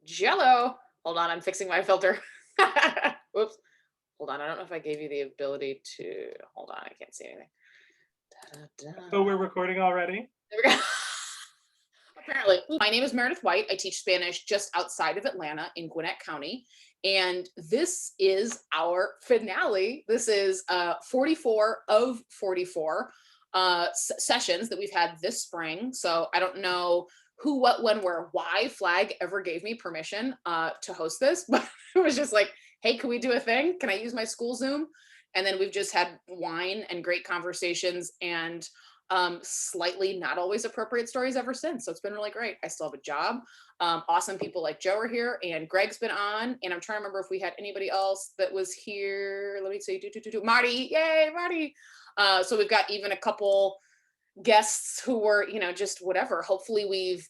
Jello. Hold on, I'm fixing my filter. Whoops. Hold on. I don't know if I gave you the ability to. Hold on, I can't see anything. Oh, Da-da-da. we're recording already? There we go. Apparently, my name is Meredith White. I teach Spanish just outside of Atlanta in Gwinnett County. And this is our finale. This is 44 of 44 sessions that we've had this spring. So I don't know who, what, when, where, why Flag ever gave me permission to host this, but it was just like, hey, can we do a thing? Can I use my school Zoom? And then we've just had wine and great conversations and slightly not always appropriate stories ever since. So it's been really great. I still have a job. Awesome people like Joe are here, and Greg's been on. And I'm trying to remember if we had anybody else that was here. Let me see. Marty. Yay, Marty. So we've got even a couple guests who were, just whatever. Hopefully we've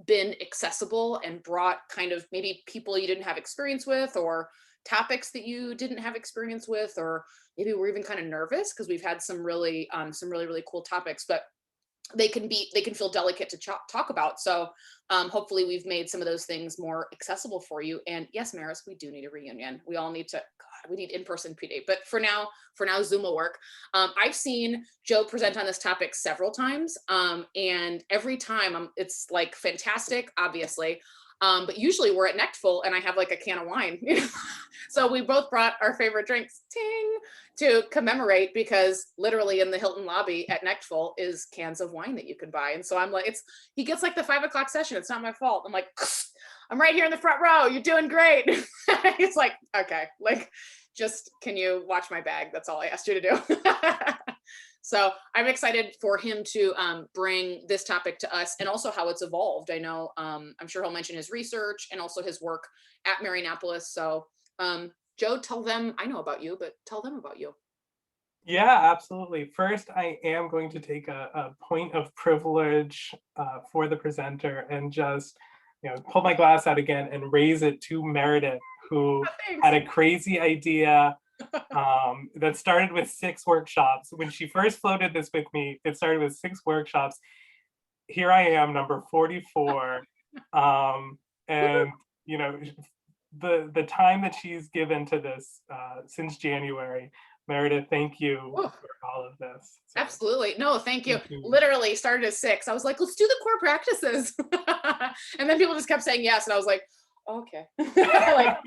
been accessible and brought kind of maybe people you didn't have experience with, or topics that you didn't have experience with, or maybe we're even kind of nervous because we've had some really really cool topics, but they can feel delicate to talk about. So hopefully we've made some of those things more accessible for you. And yes, Maris, we do need a reunion. We all need to, God, we need in-person PD, but for now Zoom will work. I've seen Joe present on this topic several times, and every time it's like fantastic, obviously. But usually we're at Neckful and I have like a can of wine. So we both brought our favorite drinks, ting, to commemorate, because literally in the Hilton lobby at Neckful is cans of wine that you can buy. And so I'm like, he gets like the 5 o'clock session. It's not my fault. I'm like, I'm right here in the front row. You're doing great. He's like, okay, like, just, can you watch my bag? That's all I asked you to do. So I'm excited for him to bring this topic to us, and also how it's evolved. I know, I'm sure he'll mention his research and also his work at Marianapolis. So Joe, tell them, I know about you, but tell them about you. Yeah, absolutely. First, I am going to take a point of privilege for the presenter and just, pull my glass out again and raise it to Meredith, who had a crazy idea that started with 6 workshops. When she first floated this with me, it started with 6 workshops. Here I am, number 44. And, the time that she's given to this since January. Meredith, thank you for all of this. So, absolutely. No, thank you. Literally started at 6. I was like, let's do the core practices. And then people just kept saying yes. And I was like, okay. Like,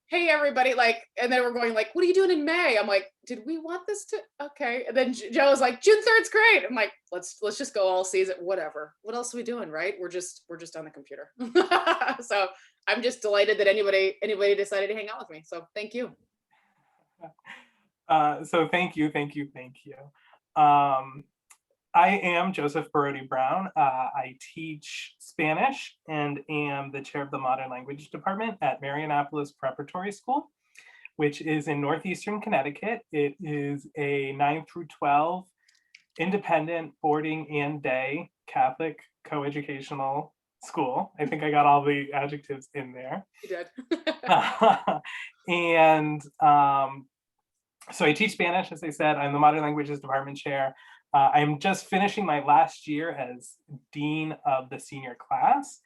hey, everybody. Like, and then we're going like, what are you doing in May? I'm like, did we want this to? Okay. And then Joe was like, June 3rd's great. I'm like, let's just go all season, whatever. What else are we doing? Right. We're just on the computer. So I'm just delighted that anybody decided to hang out with me. So thank you. So thank you. I am Joseph Parodi-Brown. I teach Spanish and am the chair of the Modern Language Department at Marianapolis Preparatory School, which is in northeastern Connecticut. It is a 9 through 12 independent boarding and day Catholic coeducational school. I think I got all the adjectives in there. You did. And so I teach Spanish, as I said. I'm the Modern Languages Department chair. I'm just finishing my last year as dean of the senior class.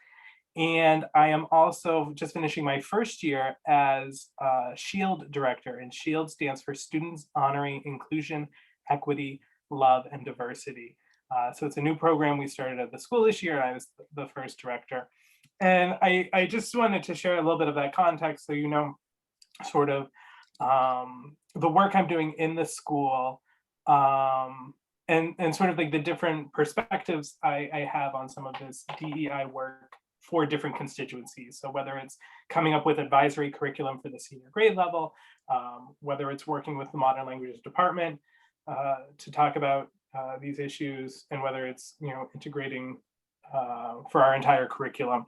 And I am also just finishing my first year as SHIELD director. And SHIELD stands for Students Honoring Inclusion, Equity, Love, and Diversity. So it's a new program we started at the school this year, and I was the first director. And I just wanted to share a little bit of that context so you know sort of the work I'm doing in the school, and sort of like the different perspectives I have on some of this DEI work for different constituencies. So whether it's coming up with advisory curriculum for the senior grade level, whether it's working with the Modern Languages Department to talk about these issues, and whether it's integrating for our entire curriculum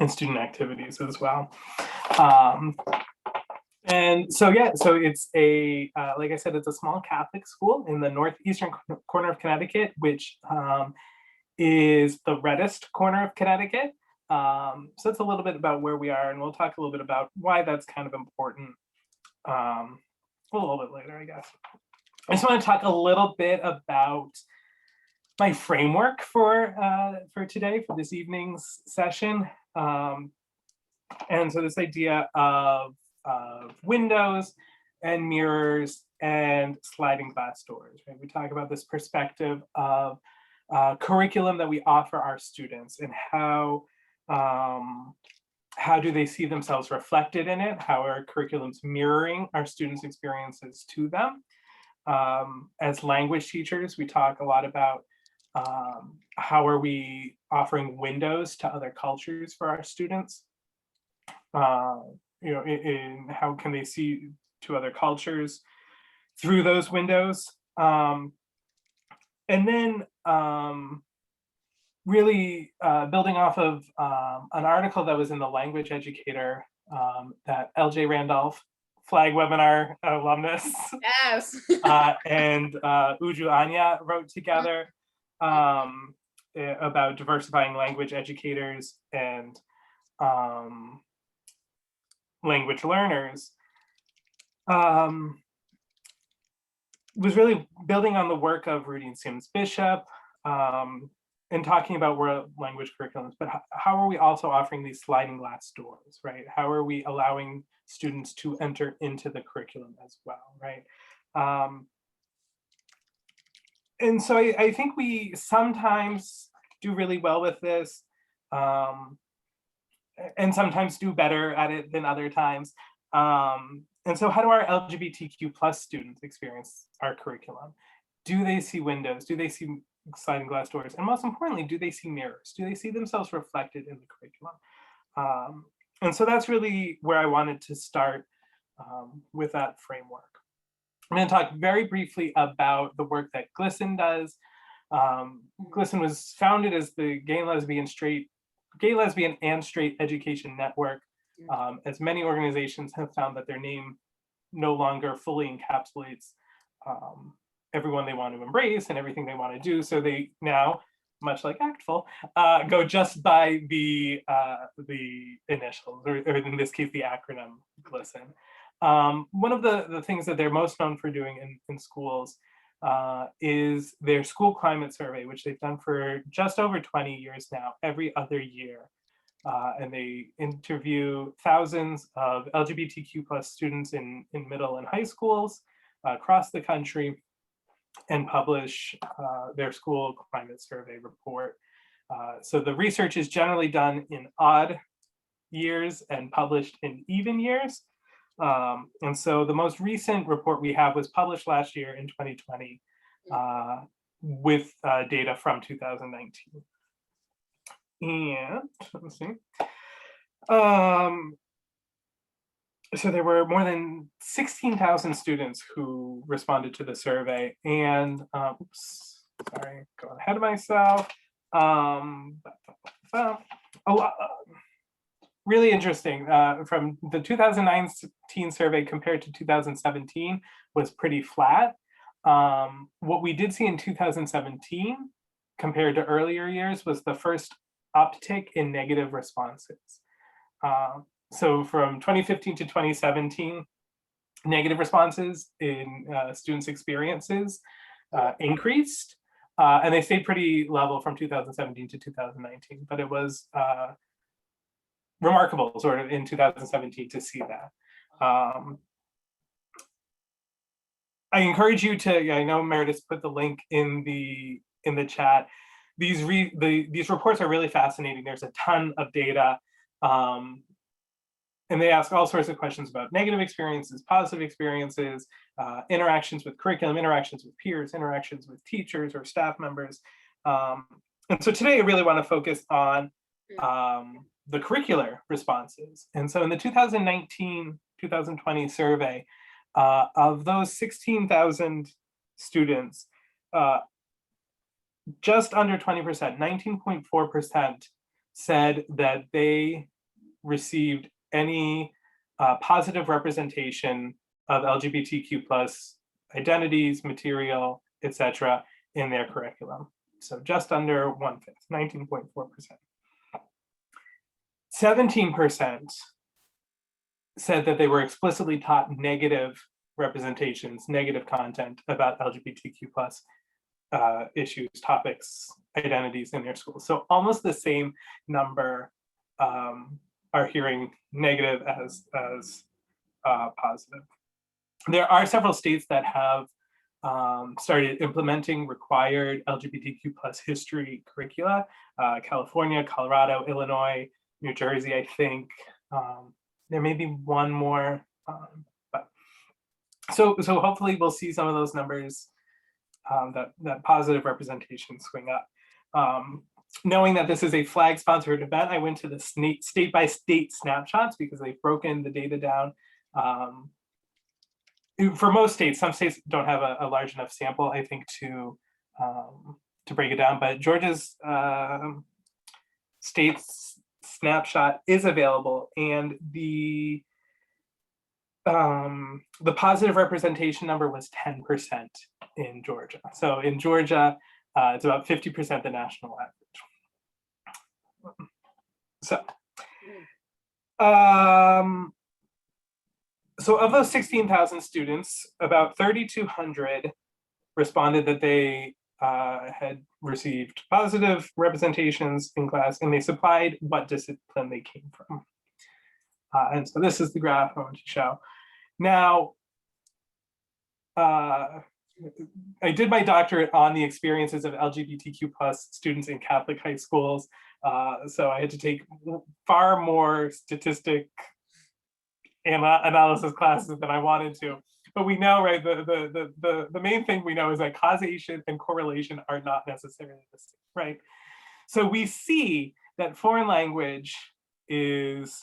and student activities as well. And so, yeah, so it's a, like I said, it's a small Catholic school in the northeastern corner of Connecticut, which is the reddest corner of Connecticut. So that's a little bit about where we are, and we'll talk a little bit about why that's kind of important a little bit later, I guess. I just want to talk a little bit about my framework for today, for this evening's session. And so this idea of windows and mirrors and sliding glass doors, right? We talk about this perspective of curriculum that we offer our students and how do they see themselves reflected in it? How are curriculums mirroring our students' experiences to them? As language teachers, we talk a lot about how are we offering windows to other cultures for our students? In how can they see to other cultures through those windows? And then really building off of an article that was in the Language Educator that LJ Randolph, flag webinar alumnus, Yes. and Uju Anya wrote together about diversifying language educators and language learners, was really building on the work of Rudy and Sims Bishop, and talking about world language curriculums, but how are we also offering these sliding glass doors, right? How are we allowing students to enter into the curriculum as well, right? And so I think we sometimes do really well with this, and sometimes do better at it than other times. And so how do our LGBTQ plus students experience our curriculum? Do they see windows? Do they see sliding glass doors? And most importantly, do they see mirrors? Do they see themselves reflected in the curriculum? And so that's really where I wanted to start with that framework. I'm going to talk very briefly about the work that GLSEN does. GLSEN was founded as the Gay, Lesbian, and Straight Education Network, as many organizations have found that their name no longer fully encapsulates everyone they want to embrace and everything they want to do. So they now, much like ACTFL, go just by the initials, or in this case, the acronym GLSEN. One of the things that they're most known for doing in schools is their school climate survey, which they've done for just over 20 years now, every other year. And they interview thousands of LGBTQ plus students in middle and high schools across the country and publish their school climate survey report. So the research is generally done in odd years and published in even years. And so the most recent report we have was published last year in 2020 with data from 2019. And let's see. So there were more than 16,000 students who responded to the survey, and oops, sorry, going ahead of myself. Really interesting. From the 2019 survey compared to 2017 was pretty flat. What we did see in 2017 compared to earlier years was the first uptick in negative responses. So from 2015 to 2017, negative responses in students' experiences increased, and they stayed pretty level from 2017 to 2019, but it was remarkable sort of in 2017 to see that. I encourage you to, I know Meredith put the link in the chat. These reports are really fascinating. There's a ton of data. And they ask all sorts of questions about negative experiences, positive experiences, interactions with curriculum, interactions with peers, interactions with teachers or staff members. And so today I really want to focus on the curricular responses. And so in the 2019-2020 survey, of those 16,000 students, just under 20%, 19.4% said that they received any positive representation of LGBTQ plus identities, material, etc., in their curriculum. So just under 1/5, 19.4%. 17% said that they were explicitly taught negative representations, negative content about LGBTQ plus issues, topics, identities in their schools. So almost the same number are hearing negative as positive. There are several states that have started implementing required LGBTQ plus history curricula. California, Colorado, Illinois, New Jersey, I think. There may be one more, but so hopefully we'll see some of those numbers, that positive representation swing up. Knowing that this is a flag sponsored event, I went to the state by state snapshots because they've broken the data down. For most states, some states don't have a large enough sample, I think, to break it down, but Georgia's state's snapshot is available, and the positive representation number was 10% in Georgia. So in Georgia, it's about 50% the national average. So, so of those 16,000 students, about 3,200 responded that they had received positive representations in class, and they supplied what discipline they came from. And so this is the graph I want to show. Now, I did my doctorate on the experiences of LGBTQ plus students in Catholic high schools. So I had to take far more statistic analysis classes than I wanted to. But we know, right, the main thing we know is that causation and correlation are not necessarily the same, right? So we see that foreign language is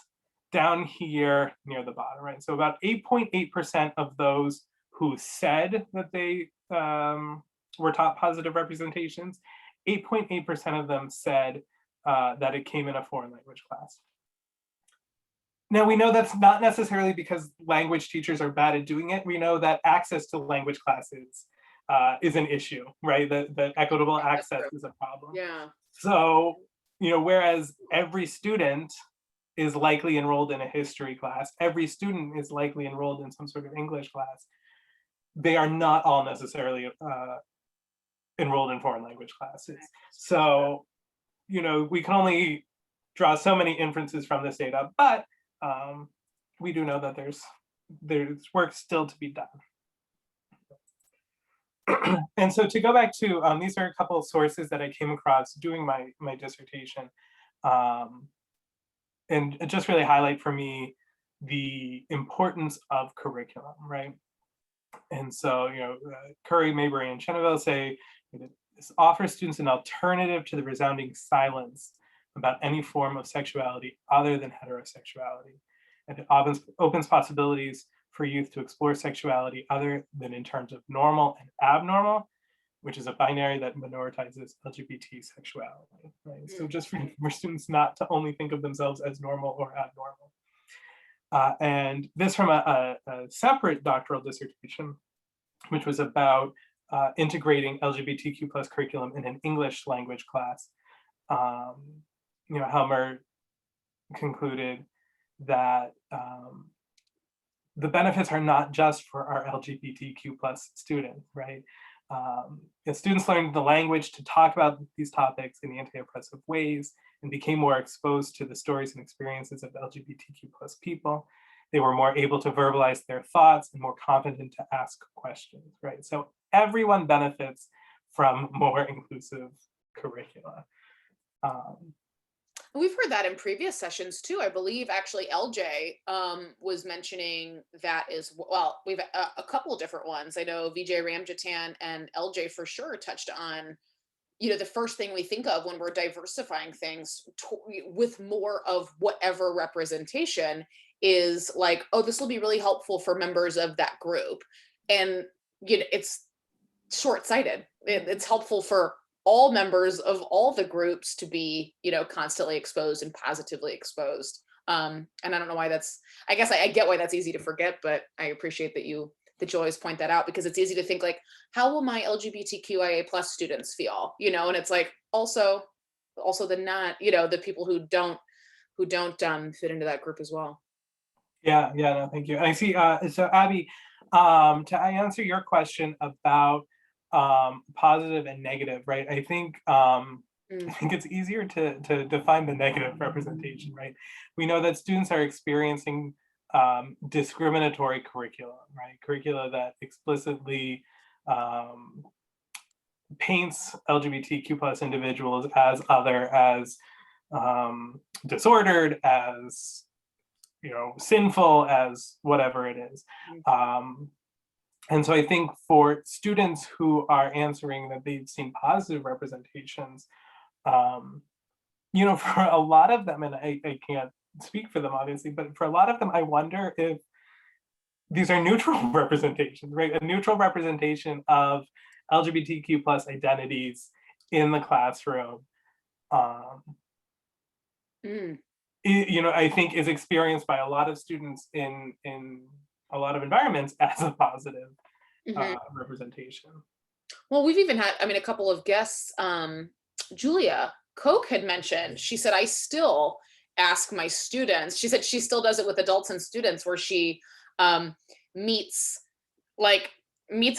down here near the bottom, right? So about 8.8% of those who said that they were taught positive representations, 8.8% of them said that it came in a foreign language class. Now, we know that's not necessarily because language teachers are bad at doing it. We know that access to language classes is an issue, right? That equitable access is a problem. Yeah. So, you know, whereas every student is likely enrolled in a history class, every student is likely enrolled in some sort of English class, they are not all necessarily enrolled in foreign language classes. So, you know, we can only draw so many inferences from this data, but we do know that there's work still to be done. And so to go back to, these are a couple of sources that I came across doing my dissertation, and just really highlight for me the importance of curriculum, right? And so, you know, Curry, Mabry, and Cheneville say this offers students an alternative to the resounding silence about any form of sexuality other than heterosexuality. And it opens possibilities for youth to explore sexuality other than in terms of normal and abnormal, which is a binary that minoritizes LGBT sexuality, right? So just for students not to only think of themselves as normal or abnormal. And this from a separate doctoral dissertation, which was about integrating LGBTQ plus curriculum in an English language class. You know, Helmer concluded that the benefits are not just for our LGBTQ plus students, right? If students learned the language to talk about these topics in anti-oppressive ways and became more exposed to the stories and experiences of LGBTQ plus people, they were more able to verbalize their thoughts and more confident to ask questions, right? So everyone benefits from more inclusive curricula. We've heard that in previous sessions too. I believe actually LJ was mentioning that as well. We've a couple of different ones. I know Vijay Ramjatan and LJ for sure touched on, you know, the first thing we think of when we're diversifying things with more of whatever representation is like, oh, this will be really helpful for members of that group. And, you know, it's short-sighted. It's helpful for all members of all the groups to be, you know, constantly exposed and positively exposed. And I don't know why that's, I guess I get why that's easy to forget, but I appreciate that you always point that out, because it's easy to think like, how will my LGBTQIA plus students feel, you know? And it's like, also the not, you know, the people who don't fit into that group as well. Yeah, no, thank you. I see, so Abby, to answer your question about positive and negative, right? I think I think it's easier to define the negative representation, right? We know that students are experiencing discriminatory curriculum, right? Curricula that explicitly paints LGBTQ plus individuals as other, as disordered, as sinful, as whatever it is. And so I think for students who are answering that they've seen positive representations, for a lot of them, and I can't speak for them obviously, but for a lot of them, I wonder if these are neutral representations, right? A neutral representation of LGBTQ plus identities in the classroom, I think is experienced by a lot of students in a lot of environments as a positive representation. Well, we've even had, a couple of guests, Julia Koch had mentioned, she said, I still ask my students, she said she still does it with adults and students, where she meets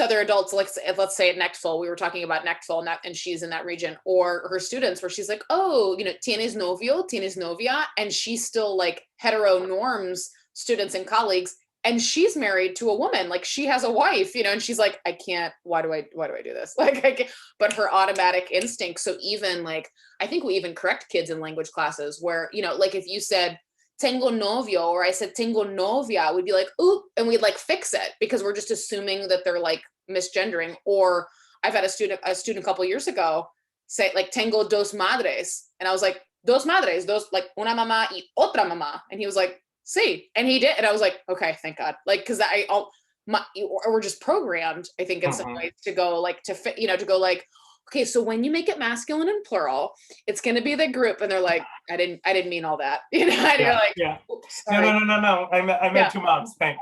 other adults, like let's say at NECTFL, we were talking about NECTFL and she's in that region, or her students, where she's like, oh, tienes novio, tienes novia, and she still like hetero norms students and colleagues, and she's married to a woman, like she has a wife, and she's like, I can't, why do I do this? Like I can't, but her automatic instinct. So even like, I think we even correct kids in language classes where, like if you said tengo novio, or I said tengo novia, we'd be like, ooh, and we'd like fix it because we're just assuming that they're like misgendering. Or I've had a student a couple years ago say like tengo dos madres, and I was like, dos madres, dos, like una mamá y otra mamá, and he was like, sí, and he did, and I was like, okay, thank God, like because we're just programmed, I think, in some ways to go like to fit, to go like, okay, so when you make it masculine and plural, it's going to be the group. And they're like, I didn't mean all that. And you're like, no. I meant two moms. Thanks.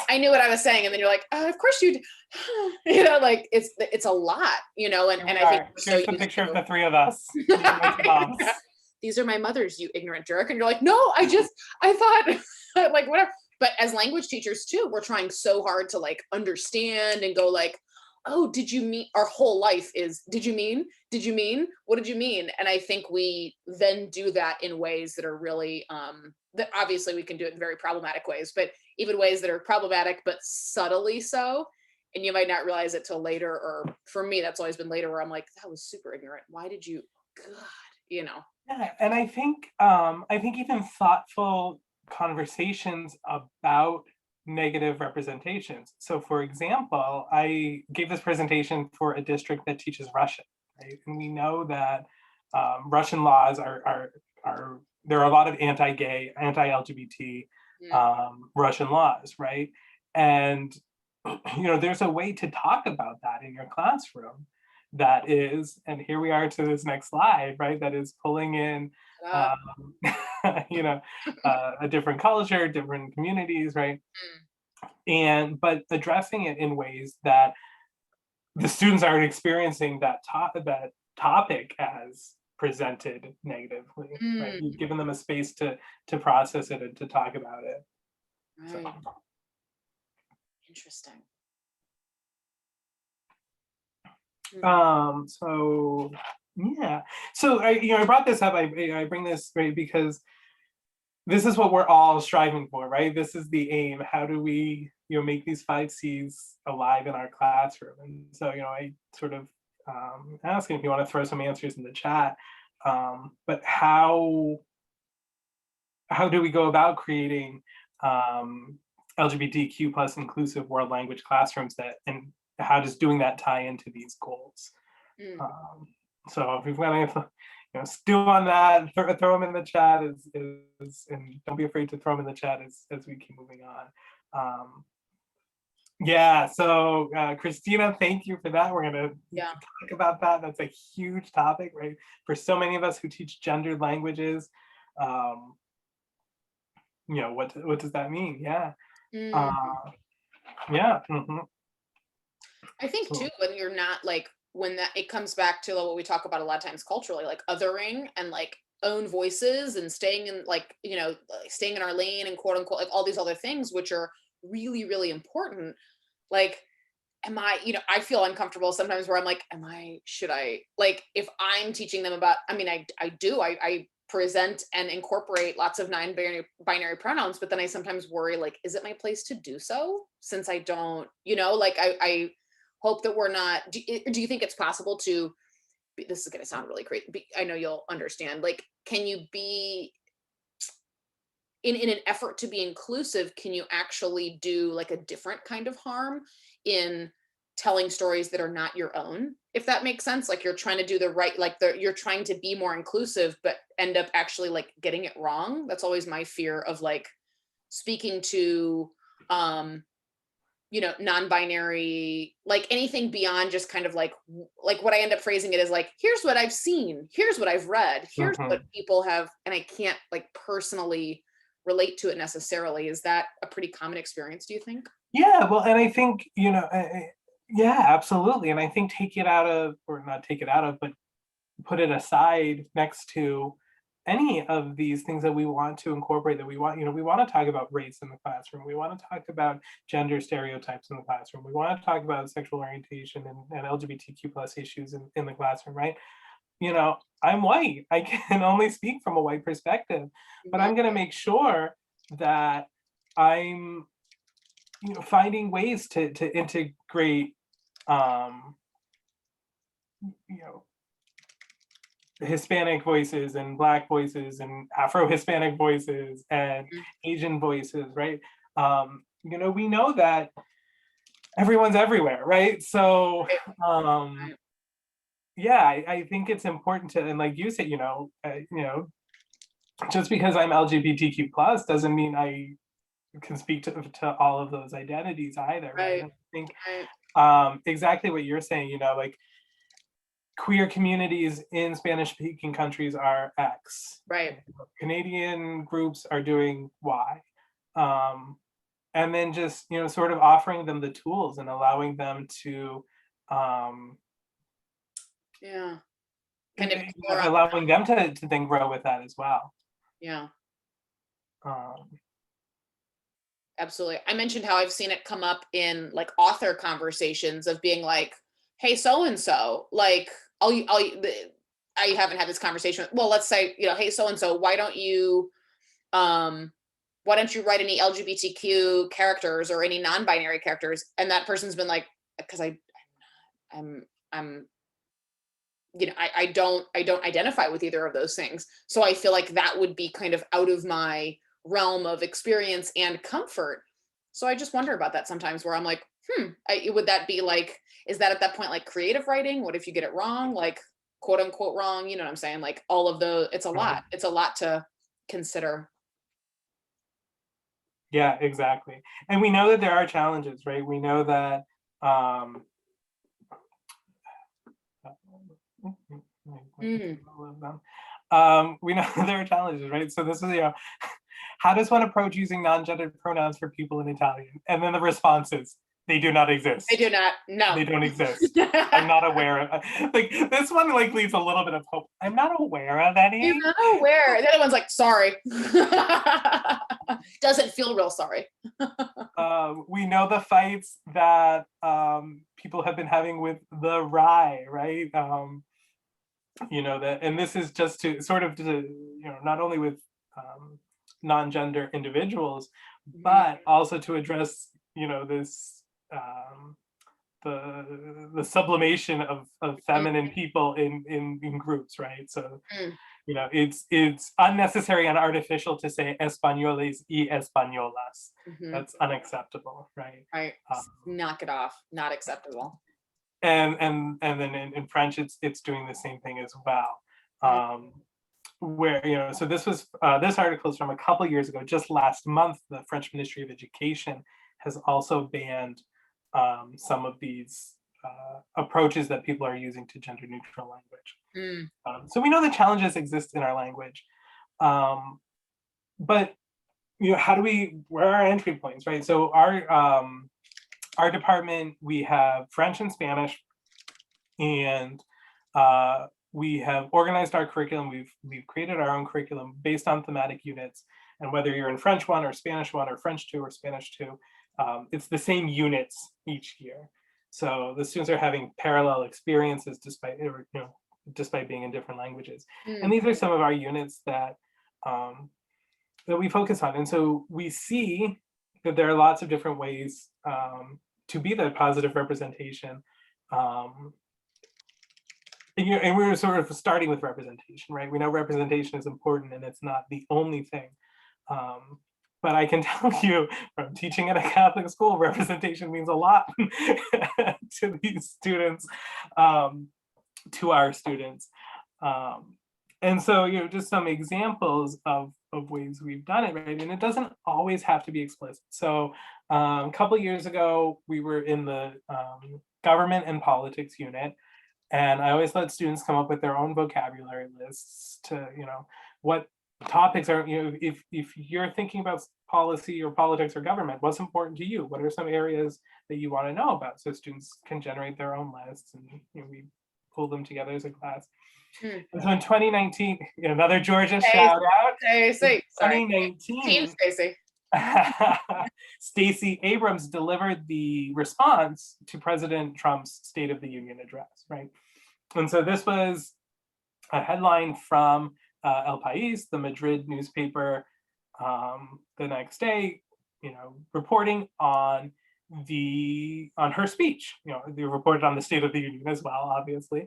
I knew what I was saying. And then you're like, oh, of course you, like it's a lot, and I think here's the picture of the three of us. Moms. These are my mothers, you ignorant jerk. And you're like, no, I thought like whatever. But as language teachers too, we're trying so hard to like understand and go like, oh, did you mean, our whole life is, did you mean, what did you mean? And I think we then do that in ways that are really, that obviously we can do it in very problematic ways, but even ways that are problematic, but subtly so. And you might not realize it till later, or for me, that's always been later where I'm like, that was super ignorant. Why did you, God, Yeah, and I think even thoughtful conversations about negative representations. So for example, I gave this presentation for a district that teaches Russian, right? And we know that Russian laws are there are a lot of anti-gay, anti-LGBT Russian laws, right? And there's a way to talk about that in your classroom that is, and here we are to this next slide, right? That is pulling in a different culture, different communities, right? But addressing it in ways that the students are experiencing that topic as presented negatively, right? You've given them a space to process it and to talk about it. Right. So. Interesting. So yeah. So I brought this up. I bring this right because this is what we're all striving for, right? This is the aim. How do we, make these 5 C's alive in our classroom? And so, I sort of asking if you want to throw some answers in the chat. But how do we go about creating LGBTQ plus inclusive world language classrooms and how does doing that tie into these goals? So if you've got anything, stew on that, throw them in the chat, and don't be afraid to throw them in the chat as we keep moving on. Yeah, so Christina, thank you for that. We're gonna talk about that. That's a huge topic, right? For so many of us who teach gendered languages, what does that mean? Yeah. Yeah. I think too, when you're not like, when that, it comes back to what we talk about a lot of times culturally, like othering and like own voices and staying in like, staying in our lane and quote unquote, like all these other things, which are really, really important. Like am I, I feel uncomfortable sometimes where I'm like, should I, like, if I'm teaching them about, I present and incorporate lots of binary pronouns, but then I sometimes worry, like, is it my place to do so? Since I don't, like, I hope that we're not, do you think it's possible to, this is going to sound really crazy, I know you'll understand, like, can you be, in an effort to be inclusive, can you actually do like a different kind of harm in telling stories that are not your own? If that makes sense, like you're trying to do the right, like you're trying to be more inclusive, but end up actually like getting it wrong. That's always my fear of like speaking to, non-binary, like anything beyond just kind of like what I end up phrasing it is like, here's what I've seen, here's what I've read, here's what people have, and I can't like personally relate to it necessarily. Is that a pretty common experience, do you think? Yeah, well, and I think, yeah, absolutely. And I think take it out of, or not take it out of, but put it aside next to any of these things that we want to incorporate, that we want, we want to talk about race in the classroom. We want to talk about gender stereotypes in the classroom. We want to talk about sexual orientation and LGBTQ plus issues in the classroom, right? I'm white. I can only speak from a white perspective, but I'm going to make sure that I'm, finding ways to integrate, Hispanic voices and Black voices and Afro-Hispanic voices and Asian voices, right? We know that everyone's everywhere, right? So, yeah, I think it's important to, and like you said, just because I'm LGBTQ plus doesn't mean I can speak to all of those identities either, right? I think exactly what you're saying, like queer communities in Spanish-speaking countries are X. Right. Canadian groups are doing Y. And then just, sort of offering them the tools and allowing them to, yeah. Kind of allowing them to then grow with that as well. Yeah. Absolutely. I mentioned how I've seen it come up in like author conversations of being like, hey, so-and-so, like, I haven't had this conversation. Well, let's say, hey, so-and-so, why don't you write any LGBTQ characters or any non-binary characters? And that person's been like, because I don't identify with either of those things. So I feel like that would be kind of out of my realm of experience and comfort. So I just wonder about that sometimes where I'm like, would that be like, is that at that point like creative writing? What if you get it wrong? Like quote unquote wrong, you know what I'm saying? Like all of those, it's a lot. It's a lot to consider. Yeah, exactly. And we know that there are challenges, right? We know that we know there are challenges, right? So this is, how does one approach using non-gendered pronouns for people in Italian? And then the response is, they do not exist. They do not. No. They don't exist. I'm not aware of, like, this one like leaves a little bit of hope. I'm not aware of any. You're not aware. The other one's like, sorry. Doesn't feel real sorry. We know the fights that people have been having with the rye, right? That, and this is just to sort of not only with non-gender individuals, but also to address this the sublimation of feminine people in groups, right? So it's unnecessary and artificial to say españoles y españolas. That's unacceptable, right? Right. Knock it off. Not acceptable. And then in French, it's doing the same thing as well. Where so this article is from a couple years ago. Just last month, the French Ministry of Education has also banned some of these approaches that people are using to gender neutral language. So we know the challenges exist in our language, but how do where are our entry points, right? So our department, we have French and Spanish, and we have organized our curriculum. We've created our own curriculum based on thematic units, and whether you're in French 1 or Spanish 1 or French 2 or Spanish 2, it's the same units each year. So the students are having parallel experiences despite, despite being in different languages. And these are some of our units that that we focus on. And so we see that there are lots of different ways to be that positive representation. And we're sort of starting with representation, right? We know representation is important and it's not the only thing. But I can tell you from teaching at a Catholic school, representation means a lot to these students, to our students. And so, just some examples of ways we've done it, right? And it doesn't always have to be explicit. So a couple of years ago, we were in the government and politics unit. And I always let students come up with their own vocabulary lists to, what topics are, if you're thinking about policy or politics or government, what's important to you? What are some areas that you want to know about? So students can generate their own lists, and we pull them together as a class. And so in 2019, another Georgia shout out. Stacey. 2019, Team Stacey. Stacey Abrams delivered the response to President Trump's State of the Union address, right? And so this was a headline from El País, the Madrid newspaper, the next day, reporting on her speech. They reported on the State of the Union as well, obviously.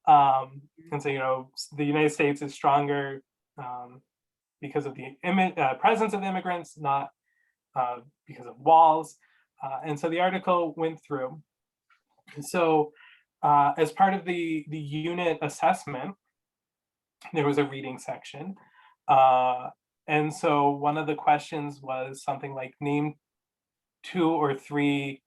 And so, the United States is stronger because of the presence of immigrants, not because of walls. And so the article went through. So as part of the unit assessment, there was a reading section. And so one of the questions was something like, name 2 or 3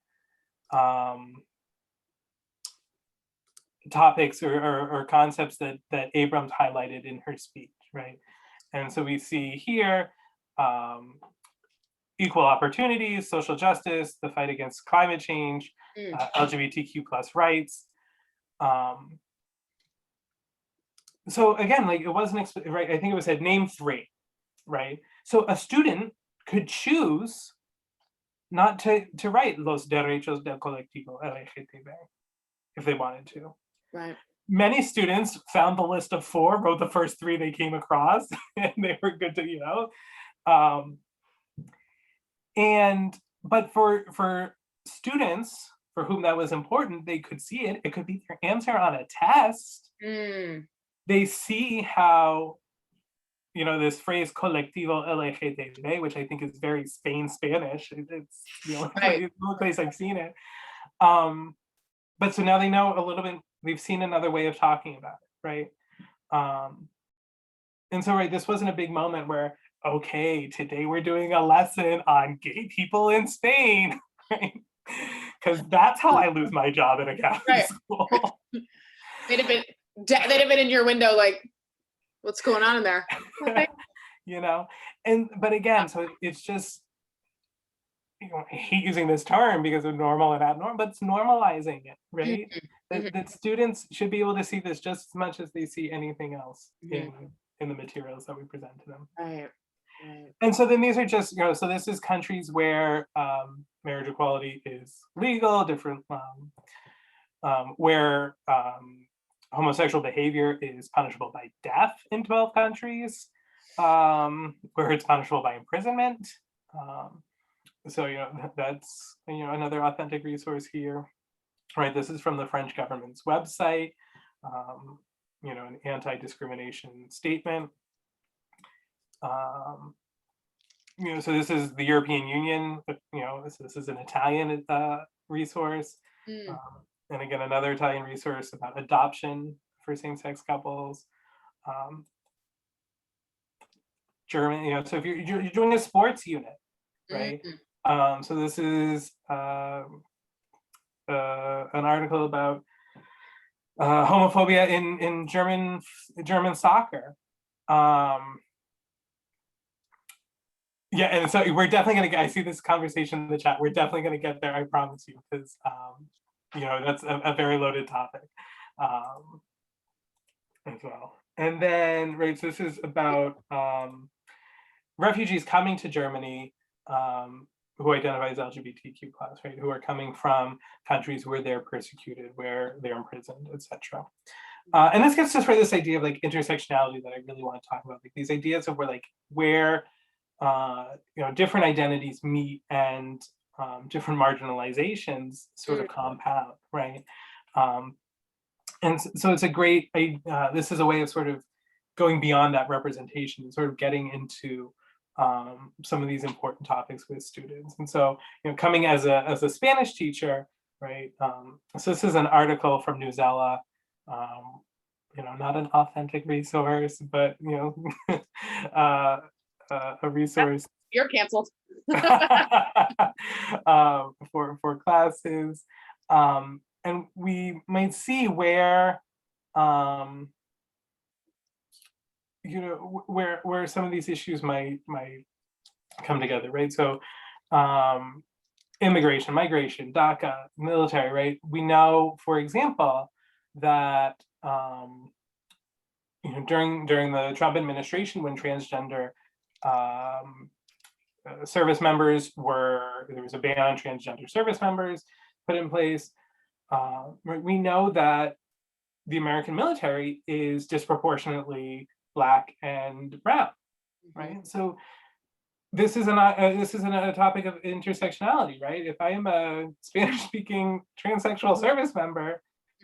topics or concepts that Abrams highlighted in her speech, right? And so we see here equal opportunities, social justice, the fight against climate change, LGBTQ plus rights. So again, like, it wasn't right. I think it was said name 3, right? So a student could choose not to write los derechos del colectivo LGTB if they wanted to. Right. Many students found the list of 4, wrote the first 3 they came across, and they were good to, but for students for whom that was important, they could see it. It could be their answer on a test. They see how, this phrase colectivo LGTB, which I think is very Spanish. It's the only place I've seen it. But so now they know a little bit, they've seen another way of talking about it, right? And so, right, this wasn't a big moment where, okay, today we're doing a lesson on gay people in Spain, right? Because that's how I lose my job at a Catholic school. They'd have been in your window like, what's going on in there? But again, so it's just, I hate using this term because of normal and abnormal, but it's normalizing it, right? That students should be able to see this just as much as they see anything else in the materials that we present to them. Right. And so then these are just, so this is countries where marriage equality is legal, different, where homosexual behavior is punishable by death in 12 countries, where it's punishable by imprisonment. So, that's, another authentic resource here, right? This is from the French government's website, an anti-discrimination statement. So this is the European Union, this is an Italian resource. And again, another Italian resource about adoption for same-sex couples. German, so if you're doing a sports unit, right? So this is an article about homophobia in German soccer. And so we're definitely gonna I see this conversation in the chat. We're definitely gonna get there, I promise you, because that's a very loaded topic as well. And then, right, so this is about refugees coming to Germany who identify as LGBTQ plus, right? Who are coming from countries where they're persecuted, where they're imprisoned, etc. And this gets to sort of this idea of like intersectionality that I really want to talk about, like these ideas of where different identities meet and different marginalizations sort of compound, right? And so it's a great, this is a way of sort of going beyond that representation and sort of getting into some of these important topics with students. And so, coming as a Spanish teacher, right? So this is an article from Newsella, not an authentic resource, but a resource. You're canceled. For classes, and we might see where where some of these issues might come together, right? So immigration, migration, DACA, military, right? We know, for example, that during the Trump administration, when transgender service members there was a ban on transgender service members put in place. We know that the American military is disproportionately Black and brown, right? So this isn't a topic of intersectionality, right? If I am a Spanish-speaking transsexual service member,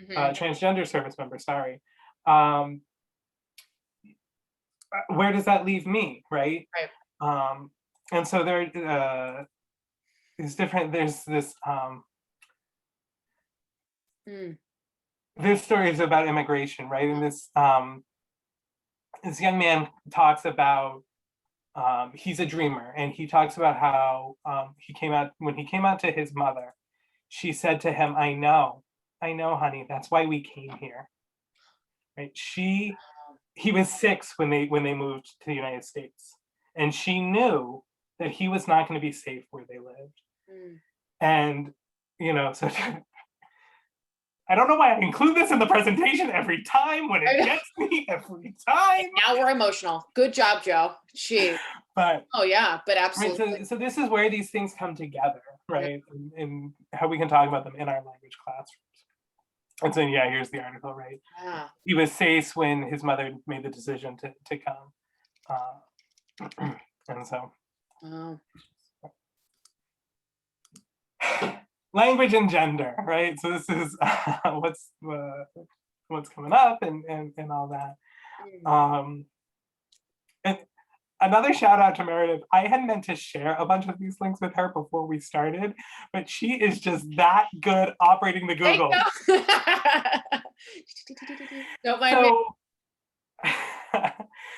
transgender service member, sorry, where does that leave me, right? Right. And so there is different. There's this. There's stories about immigration, right? And this young man talks about he's a dreamer, and he talks about how when he came out to his mother, she said to him, I know, honey, that's why we came here. Right? He was 6 when they moved to the United States, and she knew that he was not going to be safe where they lived. And so I don't know why I include this in the presentation every time when it gets me every time. Now we're emotional. Good job, Joe. But oh yeah, but absolutely. Right, so this is where these things come together, right? And how we can talk about them in our language classrooms. And so here's the article, right? Yeah. He was 6 when his mother made the decision to come. And so language and gender, right? So this is what's coming up and all that. And another shout out to Meredith. I had meant to share a bunch of these links with her before we started, but she is just that good operating the Google. Don't mind me.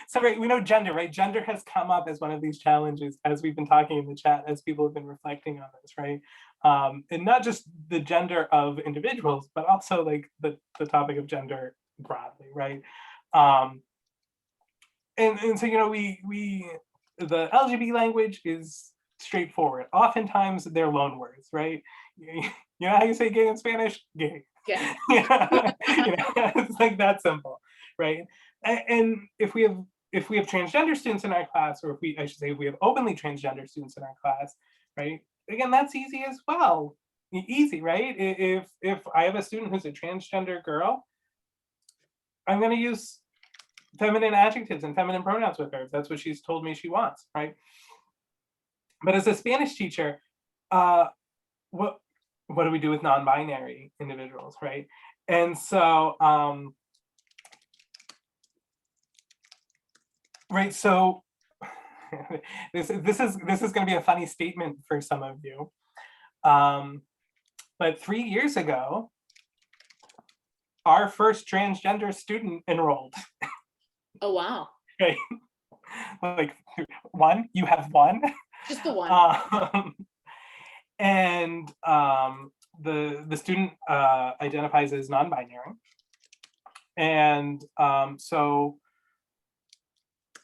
So right, we know gender, right? Gender has come up as one of these challenges as we've been talking in the chat, as people have been reflecting on this, right? And not just the gender of individuals, but also like the topic of gender broadly, right? And so we the LGBT language is straightforward. Oftentimes they're loan words, right? You know how you say gay in Spanish? Gay. Yeah. It's like that simple, right? And if we have transgender students in our class, or if we have openly transgender students in our class, right? Again, that's easy as well. Easy, right? If I have a student who's a transgender girl, I'm going to use feminine adjectives and feminine pronouns with her if that's what she's told me she wants, right? But as a Spanish teacher, what do we do with non-binary individuals, right? And so, right, so this is going to be a funny statement for some of you, but 3 years ago, our first transgender student enrolled. Oh wow! Right, like one. You have one. Just the one. And the student identifies as non-binary, and so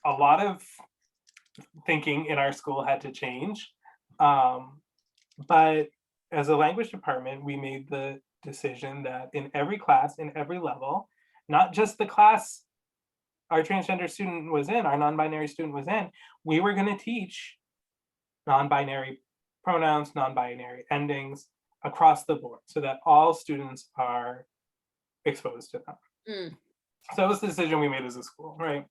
a lot of thinking in our school had to change, but as a language department, we made the decision that in every class, in every level, not just the class our transgender student was in, our non-binary student was in, we were going to teach non-binary pronouns, non-binary endings across the board so that all students are exposed to them. Mm. So that was the decision we made as a school, right?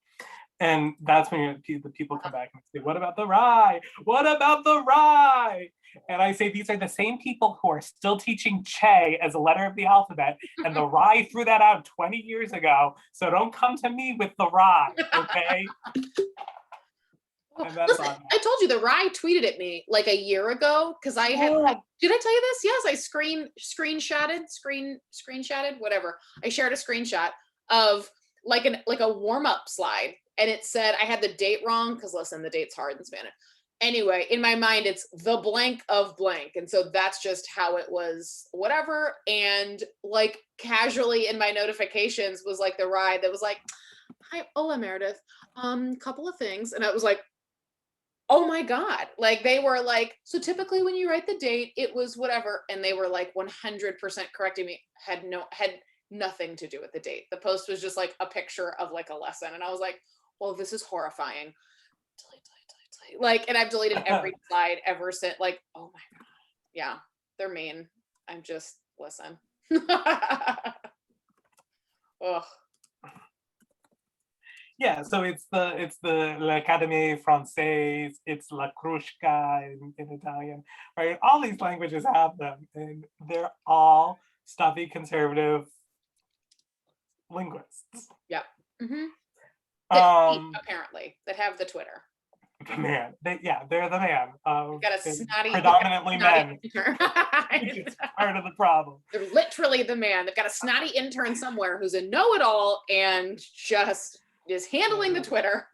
And that's when the people come back and say, what about the rye? What about the rye? And I say, these are the same people who are still teaching che as a letter of the alphabet, and the rye threw that out 20 years ago. So don't come to me with the rye, okay? And that's Listen, on I told you the Rye tweeted at me like a year ago because I had. Did I tell you this? Yes, I screenshotted, whatever. I shared a screenshot of like a warm up slide, and it said I had the date wrong because listen, the date's hard in Spanish. Anyway, in my mind, it's the blank of blank, and so that's just how it was. Whatever, and like casually in my notifications was like the Rye that was like, "Hi, hola Meredith, couple of things," and I was like, oh my God. Like they were like, so typically when you write the date, it was whatever. And they were like 100% correcting me, had nothing to do with the date. The post was just like a picture of like a lesson. And I was like, well, this is horrifying. Delete. Like, and I've deleted every slide ever since. Like, oh my God. Yeah, they're mean. I'm just, listen. Ugh. Yeah, so it's the l'Académie Française, it's La Crusca in Italian, right? All these languages have them, and they're all stuffy conservative linguists. Yeah. Mm-hmm. Apparently, that have the Twitter. The man, they're the man. Got a snotty, predominantly men. It's part of the problem. They're literally the man. They've got a snotty intern somewhere who's a know-it-all and just is handling the Twitter.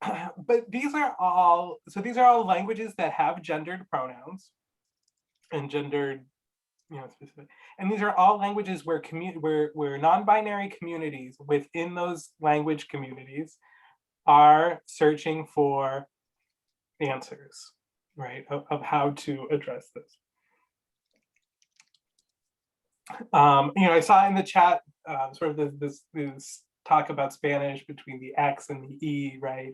But these are all languages that have gendered pronouns and gendered, specific. And these are all languages where non-binary communities within those language communities are searching for answers, right, of how to address this. I saw in the chat sort of this talk about Spanish between the X and the E, right?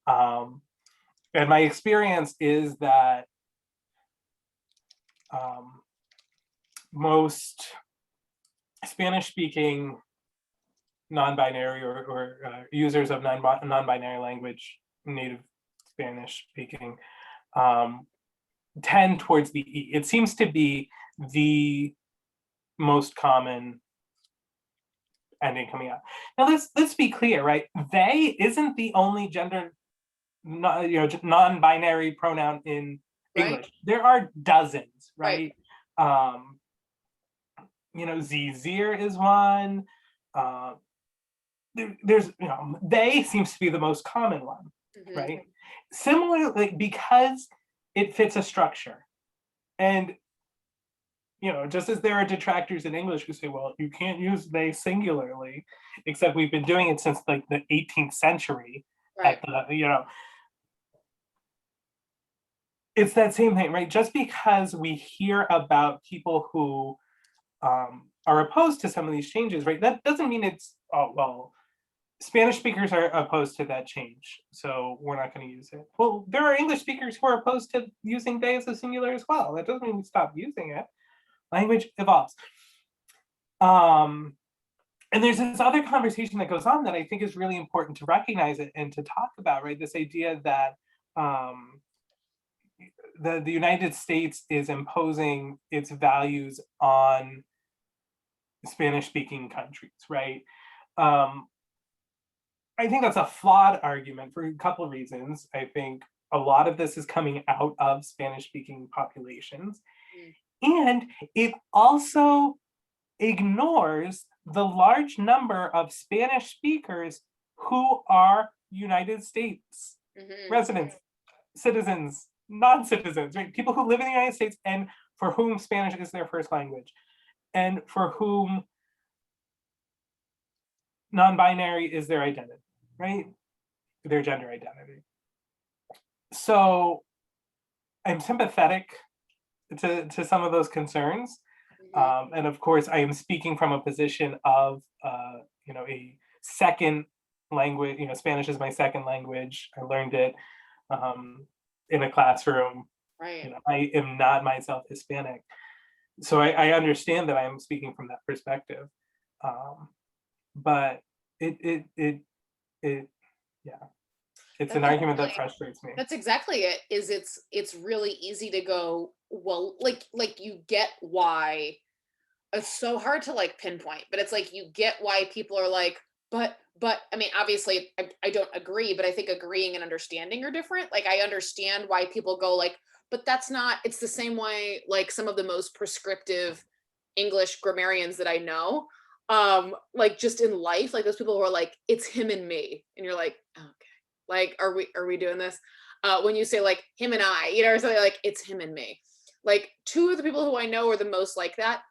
And my experience is that most Spanish-speaking non-binary or users of non-binary language, native Spanish-speaking, tend towards the E. It seems to be the most common ending coming out. Now let's be clear, right? They isn't the only gender, non-binary pronoun in English. Right. There are dozens, right? Zir is one. There's, they seems to be the most common one, right? Similarly, because it fits a structure, and just as there are detractors in English who say, well, you can't use they singularly, except we've been doing it since like the 18th century. Right. It's that same thing, right? Just because we hear about people who are opposed to some of these changes, right? That doesn't mean it's, oh, well, Spanish speakers are opposed to that change, so we're not going to use it. Well, there are English speakers who are opposed to using they as a singular as well. That doesn't mean we stop using it. Language evolves. And there's this other conversation that goes on that I think is really important to recognize it and to talk about, right? This idea that the United States is imposing its values on Spanish-speaking countries, right? I think that's a flawed argument for a couple of reasons. I think a lot of this is coming out of Spanish-speaking populations. And it also ignores the large number of Spanish speakers who are United States residents, citizens, non-citizens, right? People who live in the United States and for whom Spanish is their first language, and for whom non-binary is their identity, right? Their gender identity. So I'm sympathetic to some of those concerns. And of course, I am speaking from a position of, a second language, Spanish is my second language. I learned it in a classroom. Right. You know, I am not myself Hispanic. So I understand that I am speaking from that perspective. But it yeah, it's That's an argument that exactly, frustrates me. that's exactly it. Is it's really easy to go, well, like you get why it's so hard to like pinpoint, but it's like you get why people are like, but I mean, obviously I don't agree, but I think agreeing and understanding are different. Like I understand why people go like, but that's not, it's the same way like some of the most prescriptive English grammarians that I know, like just in life, like those people who are like, it's him and me. And you're like, okay, like, are we doing this? When you say like him and I, or something like it's him and me. Like two of the people who I know are the most like that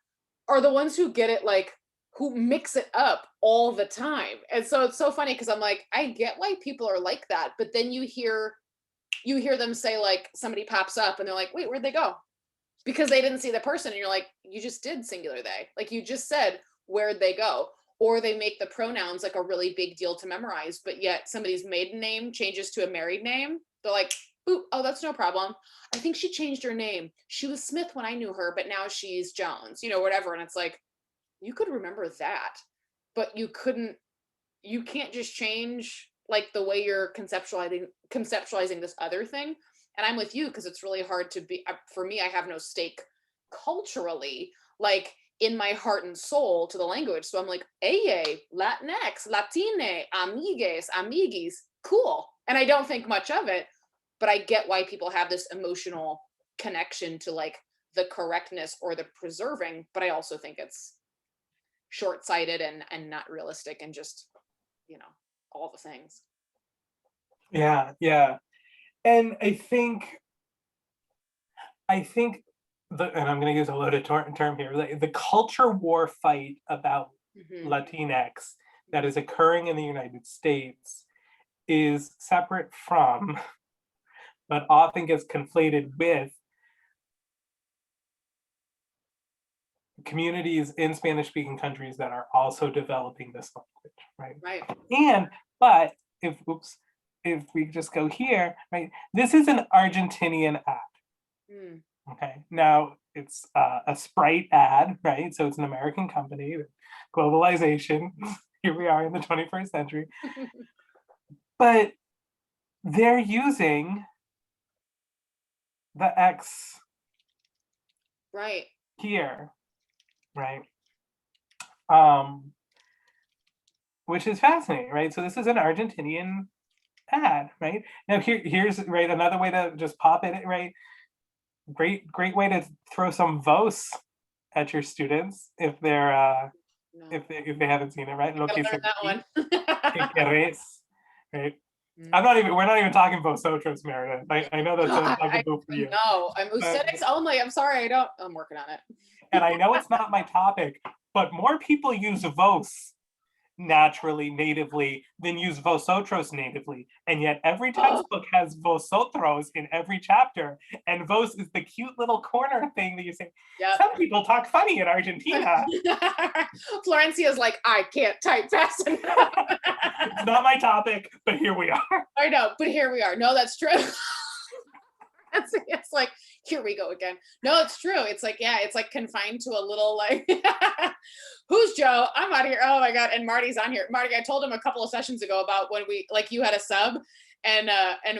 are the ones who get it, like who mix it up all the time. And so it's so funny because I'm like, I get why people are like that, but then you hear them say like somebody pops up and they're like, wait, where'd they go? Because they didn't see the person, and you're like, you just did singular they. Like you just said, where'd they go? Or they make the pronouns like a really big deal to memorize, but yet somebody's maiden name changes to a married name. They're like, ooh, oh, that's no problem. I think she changed her name. She was Smith when I knew her, but now she's Jones, whatever. And it's like, you could remember that, but you can't just change like the way you're conceptualizing this other thing. And I'm with you because it's really hard to be, for me, I have no stake culturally, like in my heart and soul to the language. So I'm like, Eye, Latinx, Latine, amigues, amiguis, cool. And I don't think much of it, but I get why people have this emotional connection to like the correctness or the preserving, but I also think it's short-sighted and not realistic and just, all the things. Yeah, yeah. And I think and I'm going to use a loaded term here, like the culture war fight about Latinx that is occurring in the United States is separate from, but often gets conflated with, communities in Spanish-speaking countries that are also developing this language, right? Right. But if we just go here, right, this is an Argentinian ad. Okay, now it's a Sprite ad, right? So it's an American company, globalization. Here we are in the 21st century. But they're using the X Right. here, right? Which is fascinating, right? So this is an Argentinian ad, right? Now here's right another way to just pop it, right? Great way to throw some vos at your students if they're No. if they haven't seen it, right? Lo que Learn that one. que querés, right? We're not even talking vosotros, Meredith. I know that's a bugaboo for you. No, I'm aesthetics only. I'm sorry, I'm working on it. And I know it's not my topic, but more people use vos naturally, natively, than use vosotros natively. And yet every textbook has vosotros in every chapter. And vos is the cute little corner thing that you say, some people talk funny in Argentina. Florencia's like, I can't type fast enough. It's not my topic, but here we are. I know, but here we are. No, that's true. It's like, here we go again. No, it's true. It's like, yeah, it's like confined to a little like, who's Joe? I'm out of here. Oh my God. And Marty's on here. Marty, I told him a couple of sessions ago about when we, like you had a sub and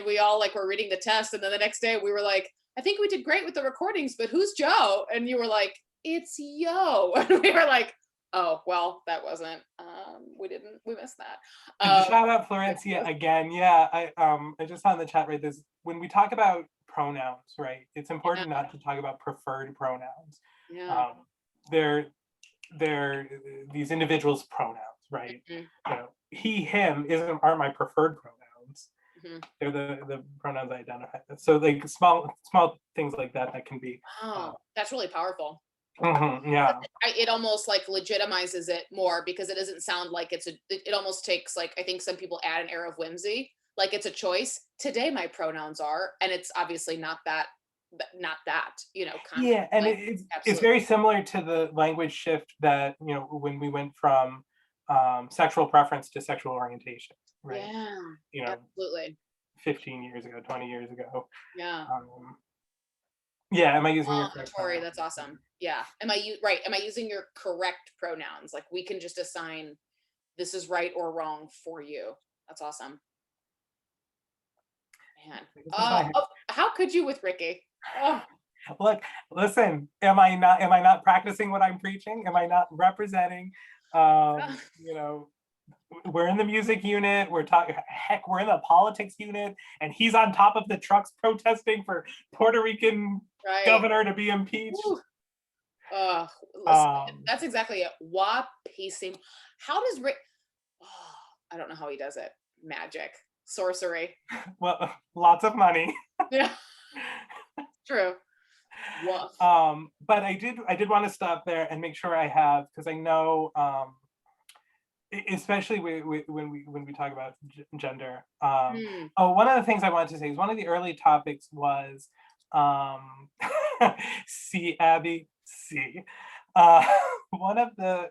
we all like were reading the test. And then the next day we were like, I think we did great with the recordings, but who's Joe? And you were like, it's Yo. And we were like, oh, well, that wasn't, we missed that. Shout out Florencia again. Yeah, I just saw in the chat, right, this, when we talk about pronouns, right, it's important not to talk about preferred pronouns. Yeah. They're these individuals' pronouns, right? He, him aren't my preferred pronouns. They're the pronouns I identify with. So like small things like that can be. Oh, that's really powerful. Yeah. It almost like legitimizes it more because it doesn't sound like it almost takes like, I think some people add an air of whimsy, like it's a choice. Today my pronouns are, and it's obviously not that, yeah, and it's very similar to the language shift that, when we went from sexual preference to sexual orientation, right? Yeah, absolutely. 15 years ago, 20 years ago. Yeah. Yeah, am I using your correct Tori, pronouns? that's awesome. Yeah. Am I using your correct pronouns? Like we can just assign this is right or wrong for you. That's awesome. Man. Oh, how could you with Ricky? Oh. Look, listen, am I not practicing what I'm preaching? Am I not representing, you know, we're in the music unit, we're talking, heck, we're in the politics unit, and he's on top of the trucks protesting for Puerto Rican governor to be impeached. Listen, that's exactly it. Pacing. How does Rick, I don't know how he does it. Magic. Sorcery. Well, lots of money. Yeah. True. Woof. But I did want to stop there and make sure I have, because I know, especially when we talk about gender. Oh, one of the things I wanted to say is one of the early topics was, see, Abby, see. One of the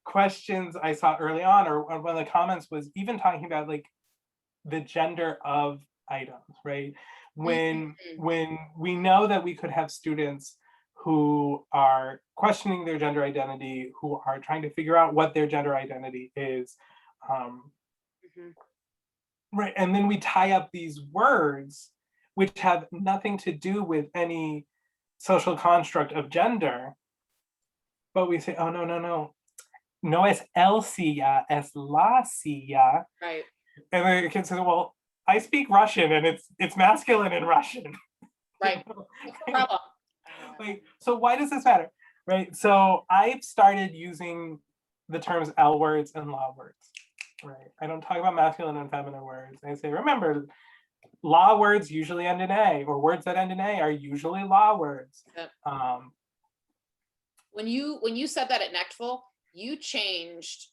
questions I saw early on, or one of the comments, was even talking about like the gender of items, right? When we know that we could have students who are questioning their gender identity, who are trying to figure out what their gender identity is, right? And then we tie up these words which have nothing to do with any social construct of gender, but we say, oh, no es el silla, es la silla. Right. And then the kid says, well, I speak Russian and it's masculine in Russian. Right. What's the problem? Like, so why does this matter? Right. So I've started using the terms L words and law words. Right. I don't talk about masculine and feminine words. I say, remember, law words usually end in A, or words that end in A are usually law words. Yep. When you said that at NECTFL, you changed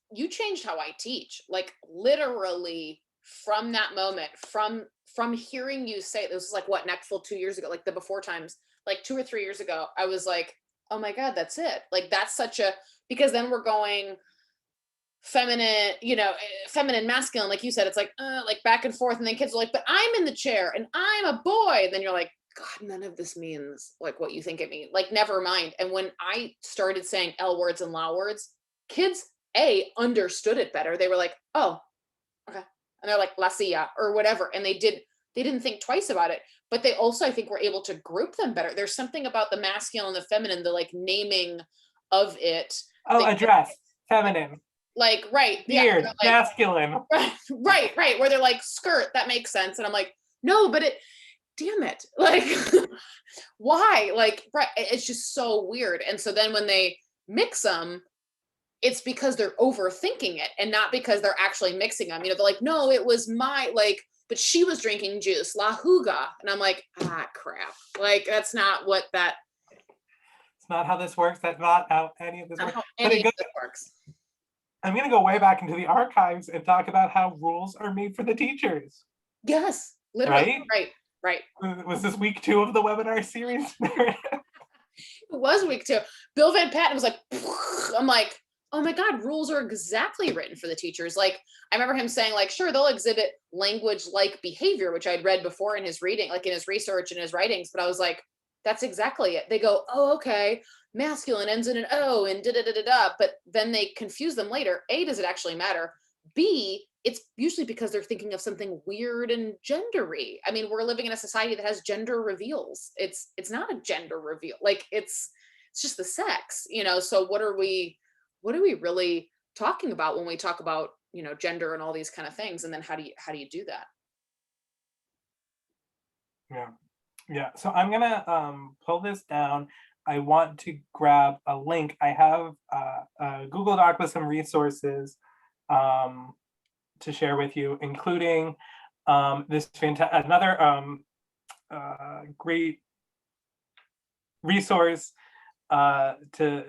how I teach. Like literally from that moment, from hearing you say, this was like what, NECTFL 2 years ago, like the before times, like 2 or 3 years ago, I was like, oh my God, that's it. Like that's such a, because then we're going feminine, feminine, masculine, like you said, it's like back and forth. And then kids are like, but I'm in the chair and I'm a boy. And then you're like, God, none of this means like what you think it means. Like, never mind. And when I started saying L words and law words, kids understood it better. They were like, oh, okay. And they're like, la silla or whatever. And they didn't think twice about it. But they also, I think, were able to group them better. There's something about the masculine and the feminine, the like naming of it. Oh, address, feminine. Like, right. Beard, like, masculine. Right. Where they're like, skirt, that makes sense. And I'm like, no, but damn it. Like, why? Like, right. It's just so weird. And so then when they mix them, it's because they're overthinking it and not because they're actually mixing them. They're like, no, it was but she was drinking juice, la juga. And I'm like, crap. Like, that's not what that. It's not how this works. That's not how any of this works. Any of this works. I'm going to go way back into the archives and talk about how rules are made for the teachers. Yes, literally. Right. Was this week 2 of the webinar series? It was week 2. Bill Van Patten was like, I'm like, oh my God, rules are exactly written for the teachers. Like, I remember him saying, like, sure, they'll exhibit language-like behavior, which I'd read before in his reading, like in his research and his writings. But I was like, that's exactly it. They go, oh, okay, masculine ends in an O and da-da-da-da-da. But then they confuse them later. A, does it actually matter? B, it's usually because they're thinking of something weird and gendery. I mean, we're living in a society that has gender reveals. It's not a gender reveal. Like, it's just the sex, so what are we really talking about when we talk about, gender and all these kind of things? And then how do you do that? Yeah. So I'm gonna pull this down. I want to grab a link. I have a Google Doc with some resources to share with you, including this another great resource to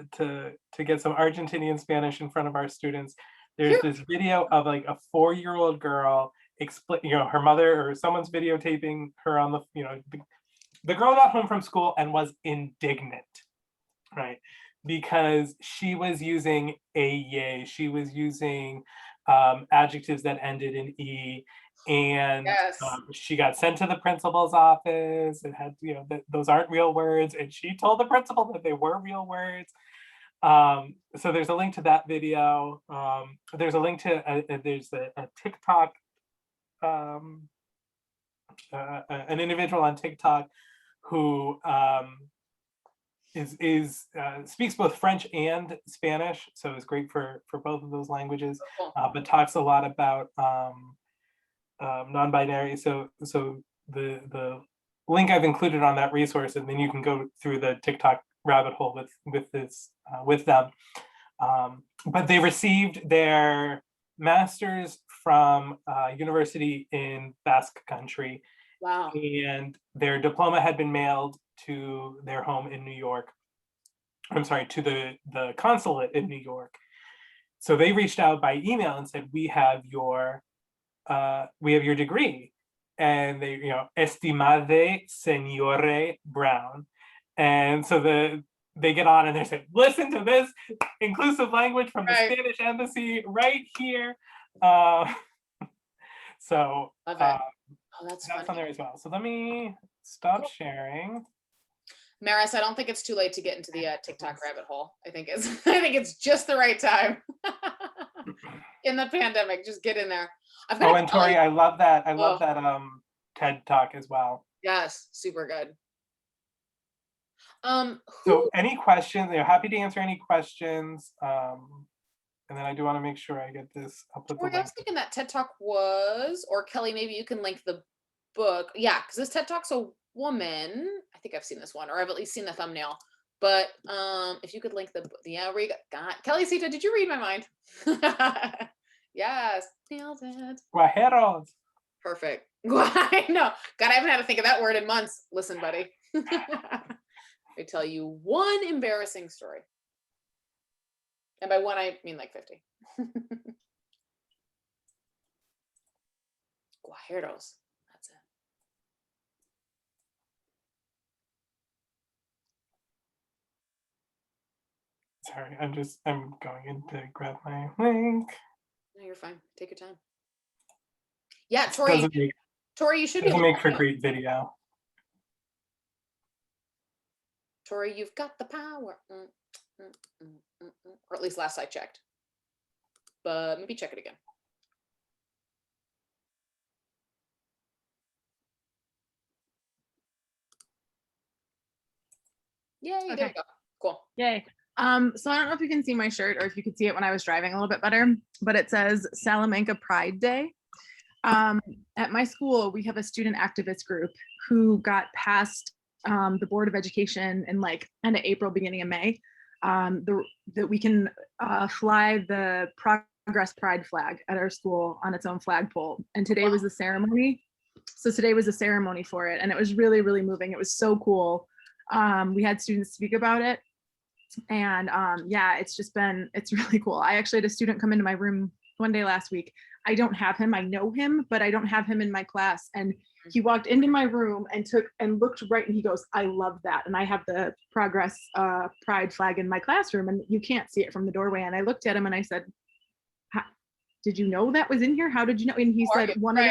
get some Argentinian Spanish in front of our students. There's this video of like a 4-year-old girl her mother or someone's videotaping her on the girl got home from school and was indignant, right? Because she was using ella, she was using adjectives that ended in E, And Yes. she got sent to the principal's office. It had, those aren't real words. And she told the principal that they were real words. So there's a link to that video. There's a link to, there's a TikTok, an individual on TikTok who speaks both French and Spanish, so it's great for both of those languages, but talks a lot about non-binary. So the link I've included on that resource, and then you can go through the TikTok rabbit hole with them. But they received their master's from a university in Basque Country. Wow. And their diploma had been mailed to their home in New York. I'm sorry, to the consulate in New York. So they reached out by email and said, we have your degree. And they, estimade señore Brown. And so they get on and they say, listen to this inclusive language from the Spanish embassy right here. So that's on there as well. So let me stop sharing. Maris, I don't think it's too late to get into the TikTok rabbit hole. I think it's just the right time in the pandemic. Just get in there. And Tori, I love that. I love that TED Talk as well. Yes, super good. So any questions? Happy to answer any questions. And then I do want to make sure I get this. I'll put Tori, I was thinking that TED Talk was, or Kelly, maybe you can link the book. Yeah, because this TED Talk's a woman. I think I've seen this one, or I've at least seen the thumbnail. But if you could link the Kelly Sita, did you read my mind? Yes, nailed it. Guajeros. Perfect. I know. God, I haven't had to think of that word in months. Listen, buddy. I tell you one embarrassing story. And by one, I mean like 50. Guajeros. That's it. Sorry, I'm going in to grab my link. No, you're fine. Take your time. Yeah, Tori. Tori, you should be. Doesn't make for great video. Tori, you've got the power. Or at least last I checked. But maybe check it again. Yay, okay. There you go. Cool. Yay. So I don't know if you can see my shirt or if you could see it when I was driving a little bit better, but it says Salamanca Pride Day. At my school, we have a student activist group who got past the Board of Education in like end of April, beginning of May, that we can fly the Progress Pride flag at our school on its own flagpole. And today was the ceremony. So today was a ceremony for it. And it was really, really moving. It was so cool. We had students speak about it. And yeah, it's really cool. I actually had a student come into my room one day last week. I don't have him, I know him, but I don't have him in my class. And he walked into my room and looked right, and he goes, I love that. And I have the Progress Pride flag in my classroom, and you can't see it from the doorway. And I looked at him and I said, did you know that was in here? How did you know? And he said, one of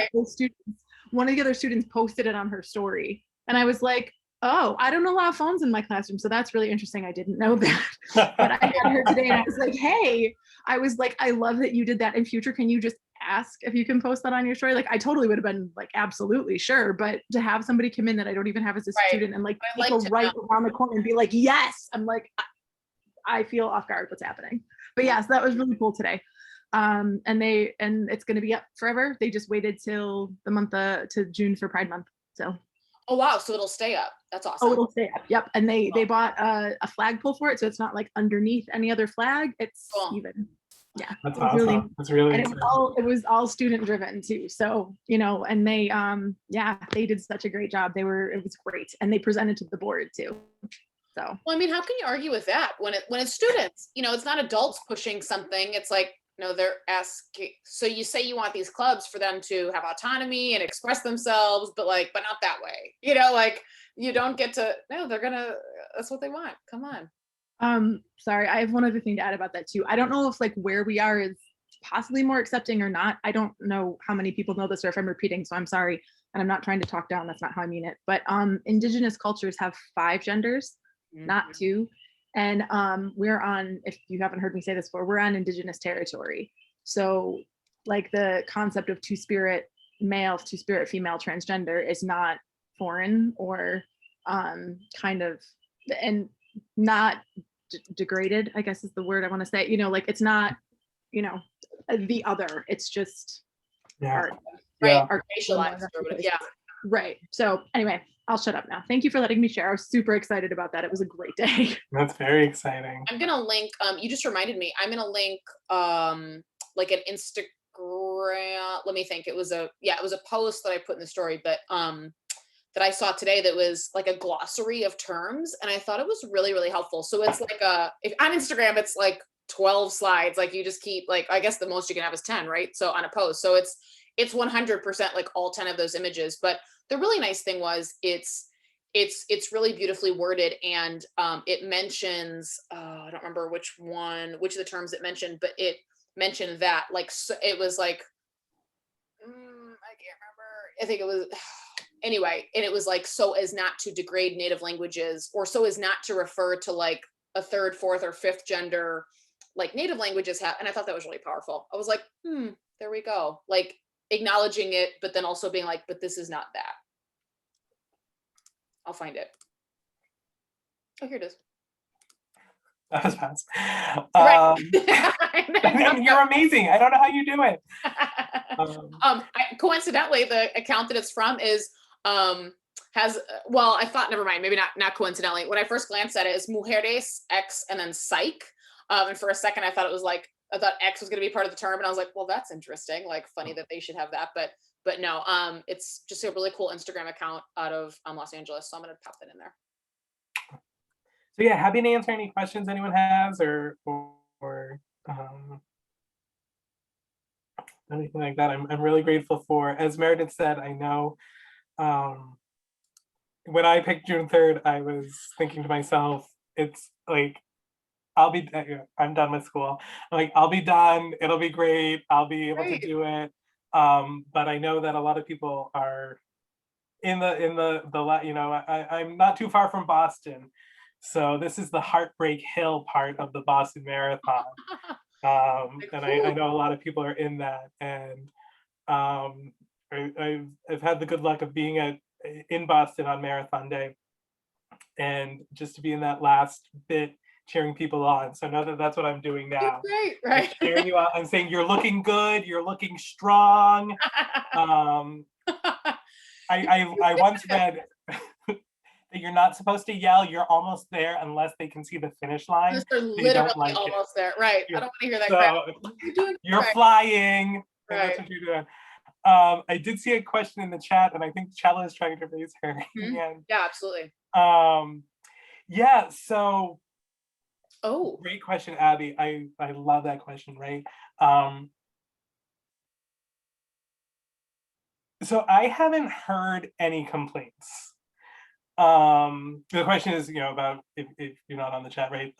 the other students posted it on her story. And I was like, oh, I don't allow phones in my classroom. So that's really interesting. I didn't know that. But I had her today and I was like, hey, I love that you did that. In future, can you just ask if you can post that on your story? Like, I totally would have been like, absolutely, sure. But to have somebody come in that I don't even have as a student and like go right around the corner and be like, yes, I'm like, I feel off guard what's happening. But yes, that was really cool today. And it's going to be up forever. They just waited till the month to June for Pride Month. So. Oh, wow. So it'll stay up. That's awesome. Oh, it'll stay up. Yep. And they bought a flagpole for it. So it's not like underneath any other flag. It's even. Yeah. That's awesome. That's really and it was all student driven too. So, and they, they did such a great job. It was great. And they presented to the board too. So. Well, I mean, how can you argue with that when it's students, it's not adults pushing something. It's like, they're asking, so you say you want these clubs for them to have autonomy and express themselves, but not that way, like you don't get to, no, that's what they want. Come on. Sorry, I have one other thing to add about that too. I don't know if like where we are is possibly more accepting or not. I don't know how many people know this or if I'm repeating, so I'm sorry. And I'm not trying to talk down, that's not how I mean it. But Indigenous cultures have 5 genders, not 2. And we're on, if you haven't heard me say this before, we're on Indigenous territory. So like the concept of two-spirit male, two-spirit female, transgender is not foreign or kind of, and not degraded, I guess is the word I want to say. You know, like it's not, you know, the other. It's just art. Right. Yeah. Our racialized. Yeah. Right. So anyway, I'll shut up now. Thank you for letting me share. I was super excited about that. It was a great day. That's very exciting. I'm gonna link. You just reminded me. I'm gonna link like an Instagram. Let me think. It was a post that I put in the story, but that I saw today that was like a glossary of terms, and I thought it was really, really helpful. So it's like if on Instagram, it's like 12 slides. Like you just keep like, I guess the most you can have is 10, right? So on a post. So it's 100% like all 10 of those images. But the really nice thing was it's really beautifully worded, and it mentions I don't remember which of the terms it mentioned, but it mentioned that like, so it was like I can't remember. I think it was anyway, and it was like, so as not to degrade native languages, or so as not to refer to like a 3rd, 4th, or 5th gender like native languages have. And I thought that was really powerful. I was like, there we go. Like acknowledging it, but then also being like, but this is not that. I'll find it. Oh, here it is. That was fast. Right. You're amazing. I don't know how you do it. Coincidentally, the account that it's from is has, well, I thought, never mind, maybe not coincidentally. When I first glanced at it, is Mujeres X and then Psych. And for a second, I thought X was going to be part of the term, and I was like, well, that's interesting. Like, funny that they should have that, but no. It's just a really cool Instagram account out of Los Angeles, so I'm going to pop that in there. So yeah, happy to answer any questions anyone has, or anything like that. I'm really grateful for, as Meredith said, I know when I picked June 3rd, I was thinking to myself, it's like, I'm done with school. Like, I'll be done, it'll be great, I'll be able to do it. But I know that a lot of people are in the you know, I'm not too far from Boston. So this is the Heartbreak Hill part of the Boston Marathon. And I know a lot of people are in that. And I've had the good luck of being in Boston on Marathon Day. And just to be in that last bit, cheering people on. So I know that that's what I'm doing now. Great, right? I'm cheering you on and saying, you're looking good, you're looking strong. I once read that you're not supposed to yell, you're almost there, unless they can see the finish line. They're literally almost there, right? I don't want to hear that crap. You're flying. Right. That's what you're doing. I did see a question in the chat, and I think Chella is trying to raise her hand. Yeah, absolutely. Yeah, so great question, Abby. I love that question, right? So I haven't heard any complaints. The question is, you know, about if you're not on the chat, right?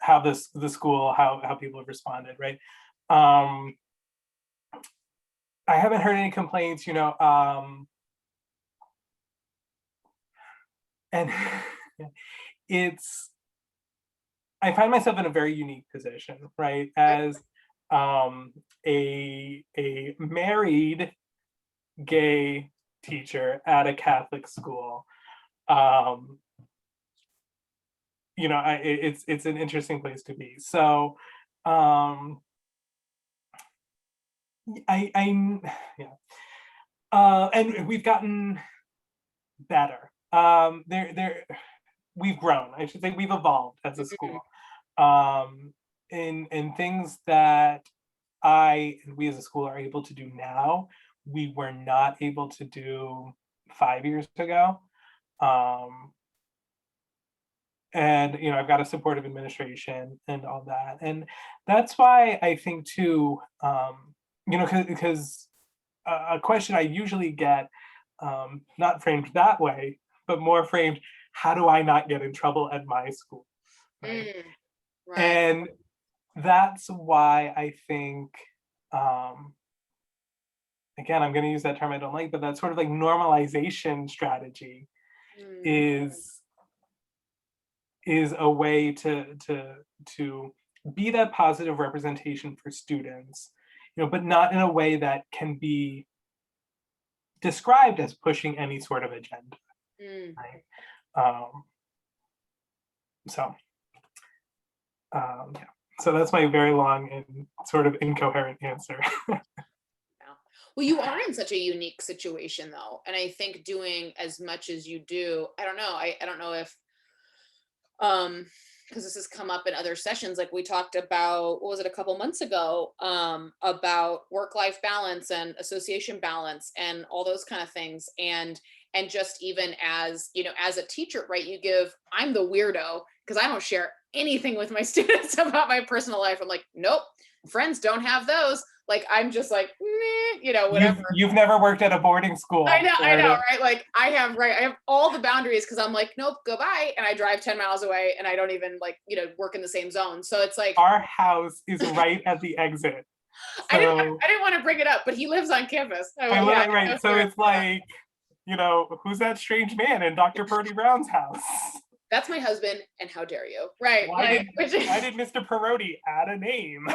How the school, how people have responded, right? I haven't heard any complaints, you know, and I find myself in a very unique position, right? As a married gay teacher at a Catholic school. You know, it's an interesting place to be. So and we've gotten better. We've grown. I should say we've evolved as a school. In things that we as a school are able to do now, we were not able to do 5 years ago. And you know, I've got a supportive administration and all that, and that's why I think too, you know, because a question I usually get, not framed that way, but more framed, how do I not get in trouble at my school? Right? Right. And that's why I think again, I'm going to use that term I don't like, but that sort of like normalization strategy is a way to be that positive representation for students, but not in a way that can be described as pushing any sort of agenda. Right? Yeah. So that's my very long and sort of incoherent answer. Well, you are in such a unique situation though. And I think doing as much as you do, I don't know. I don't know if, because this has come up in other sessions, like we talked about, what was it, a couple months ago, about work-life balance and association balance and all those kind of things. And just even as, as a teacher, right, I'm the weirdo because I don't share anything with my students about my personal life. I'm like, nope, friends don't have those. Like, I'm just like, meh, whatever. You've never worked at a boarding school. I know, right? Like I have all the boundaries because I'm like, nope, goodbye. And I drive 10 miles away and I don't even work in the same zone. So it's like. Our house is right at the exit. So, I didn't want to bring it up, but he lives on campus. Right. So it's like, who's that strange man in Dr. Parodi-Brown's house? That's my husband, and how dare you? Right. Why did Mr. Parodi add a name?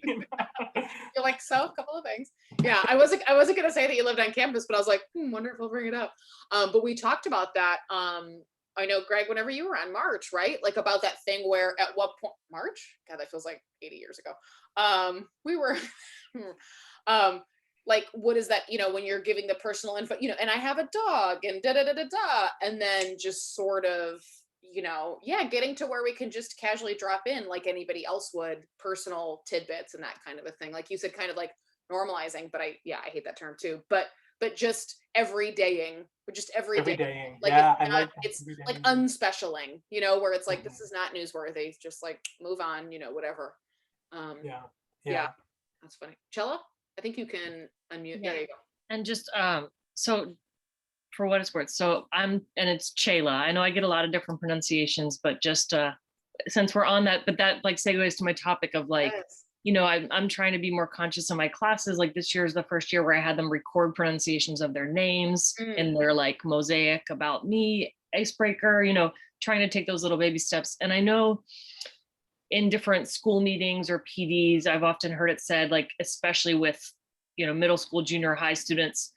You're like, so a couple of things. Yeah, I wasn't gonna say that you lived on campus, but I was like, wonder if he'll bring it up. But we talked about that. I know, Greg, whenever you were on March, right? Like about that thing where at what point March? God, that feels like 80 years ago. We were like, what is that, when you're giving the personal info, and I have a dog and and then just sort of, getting to where we can just casually drop in like anybody else would, personal tidbits and that kind of a thing. Like you said, kind of like normalizing, but I hate that term too, but just everydaying, just everyday. Like it's like unspecialing, where it's like, this is not newsworthy, just like move on, whatever. Yeah, that's funny. Chella, I think you can unmute. Yeah. There you go. And just so for what it's worth, so and it's Chayla. I know I get a lot of different pronunciations, but just since we're on that, but that like segues to my topic of like, yes. I'm trying to be more conscious of my classes. Like this year is the first year where I had them record pronunciations of their names in their like mosaic about me, icebreaker, trying to take those little baby steps. And I know in different school meetings or PDs, I've often heard it said, like, especially with, middle school, junior high students,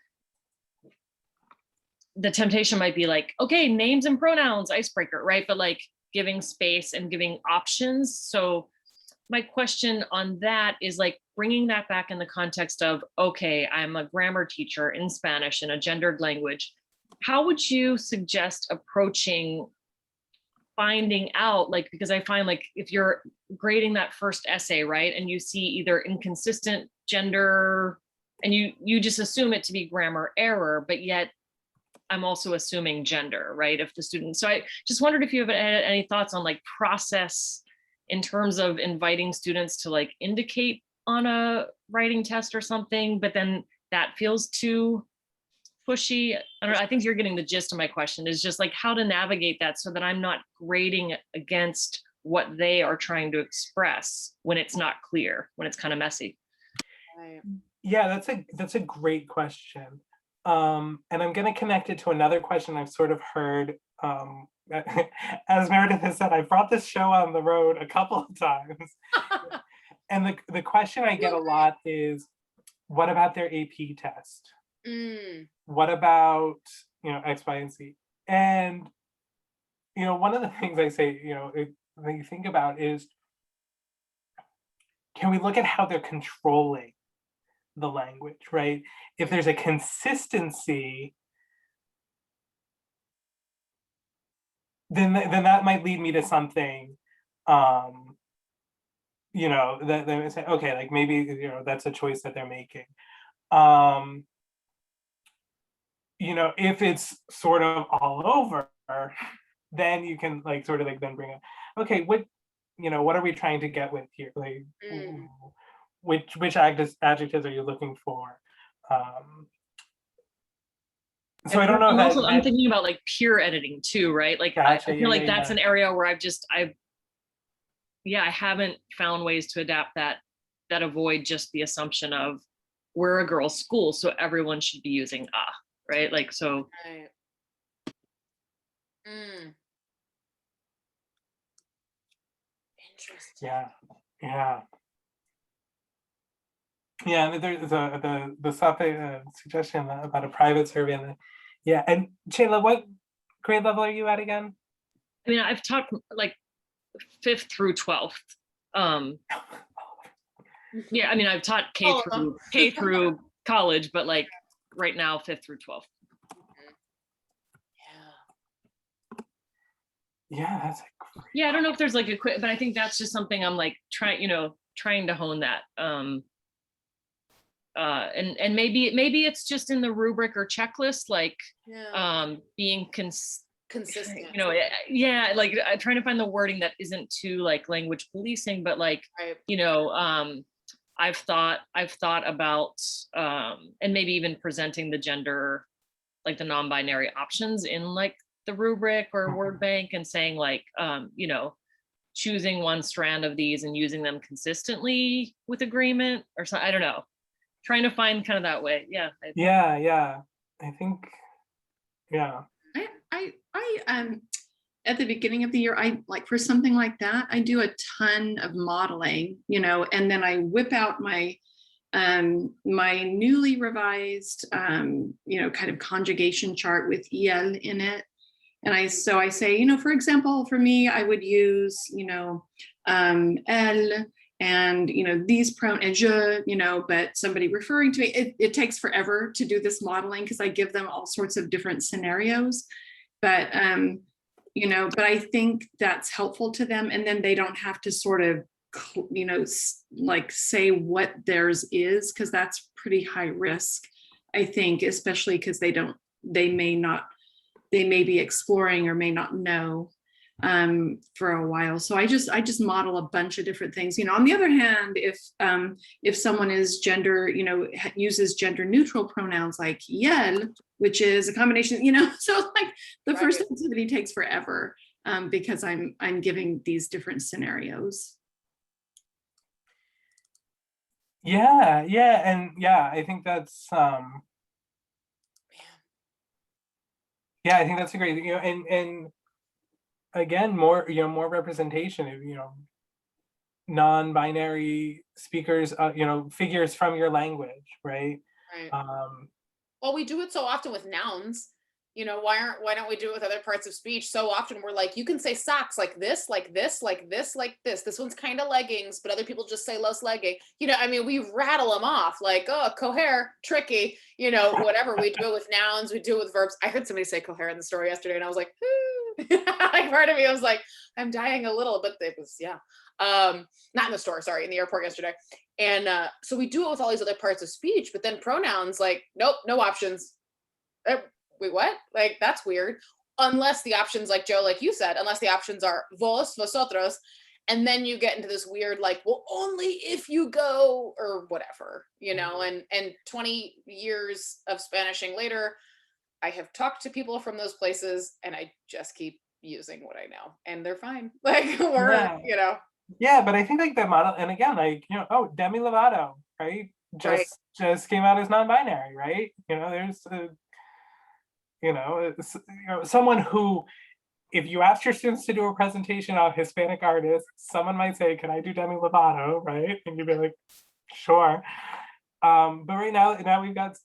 the temptation might be like, okay, names and pronouns, icebreaker, right? But like giving space and giving options. So my question on that is like bringing that back in the context of, okay, I'm a grammar teacher in Spanish in a gendered language. How would you suggest approaching finding out, like, because I find like if you're grading that first essay, right, and you see either inconsistent gender and you just assume it to be grammar error, but yet I'm also assuming gender, right, if the student. So I just wondered if you have any thoughts on like process in terms of inviting students to like indicate on a writing test or something, but then that feels too pushy. I don't know. I think you're getting the gist of my question, is just like how to navigate that so that I'm not grading against what they are trying to express when it's not clear, when it's kind of messy. Right. Yeah, that's a great question. And I'm going to connect it to another question I've sort of heard. As Meredith has said, I brought this show on the road a couple of times. And the question I get a lot is, what about their AP test? What about, X, Y, and Z? And, one of the things I say, that you think about is, can we look at how they're controlling the language, right? If there's a consistency, then that might lead me to something, that they would say, okay, like maybe, that's a choice that they're making. If it's sort of all over, then you can like sort of like then bring up, okay, what are we trying to get with here? Like, which adjectives are you looking for? So I don't know. I'm thinking about like peer editing too, right? Like gotcha, I feel like that's an area where I haven't found ways to adapt that that avoid just the assumption of we're a girls' school, so everyone should be using right? Like, so. Right. Interesting. Yeah. Yeah, there's the Sape suggestion about a private survey. And Shayla, what grade level are you at again? I mean, I've taught like 5th through 12th. Yeah, I mean, I've taught K through college, but like right now, 5th through 12th. Yeah, that's like yeah, I don't know if there's like a quick, but I think that's just something I'm like trying to hone that. And maybe it's just in the rubric or checklist, like being consistent, yeah, like trying to find the wording that isn't too like language policing, but like, I've thought about and maybe even presenting the gender, like the non-binary options in like the rubric or word bank, and saying like, choosing one strand of these and using them consistently with agreement or something. I don't know. Trying to find kind of that way. Yeah. I think, yeah. I at the beginning of the year, I like for something like that, I do a ton of modeling, and then I whip out my my newly revised kind of conjugation chart with EL in it. And I say, for example, for me, I would use, elle, and, these pronouns, je, but somebody referring to me, it takes forever to do this modeling because I give them all sorts of different scenarios. But, but I think that's helpful to them. And then they don't have to sort of, like say what theirs is, because that's pretty high risk, I think, especially because they may be exploring or may not know for a while. So I just model a bunch of different things. On the other hand, if someone is gender, uses gender neutral pronouns like yel, which is a combination, so like the first activity takes forever because I'm giving these different scenarios. Yeah, and I think that's I think that's a great, and again, more representation of non-binary speakers, figures from your language, right? Well, we do it so often with nouns. Why don't we do it with other parts of speech? So often we're like, you can say socks like this, like this, like this, like this. This one's kind of leggings, but other people just say los legging. We rattle them off like, oh, cohere, tricky, whatever. We do it with nouns, we do it with verbs. I heard somebody say cohere in the story yesterday, and I was like, like part of me, I was like, I'm dying a little, but it was, not in the store, sorry, in the airport yesterday. And so we do it with all these other parts of speech, but then pronouns, like, nope, no options. Wait, what? Like, that's weird. Unless the options, like Joe, like you said, unless the options are vos, vosotros, and then you get into this weird, like, well, only if you go, or whatever, and 20 years of Spanishing later, I have talked to people from those places, and I just keep using what I know, and they're fine. Like, we're, Yeah, but I think like the model, and again, like, Demi Lovato, right? Just came out as non-binary, right? There's someone who, if you ask your students to do a presentation on Hispanic artists, someone might say, can I do Demi Lovato, right? And you'd be like, sure. But right now we've got,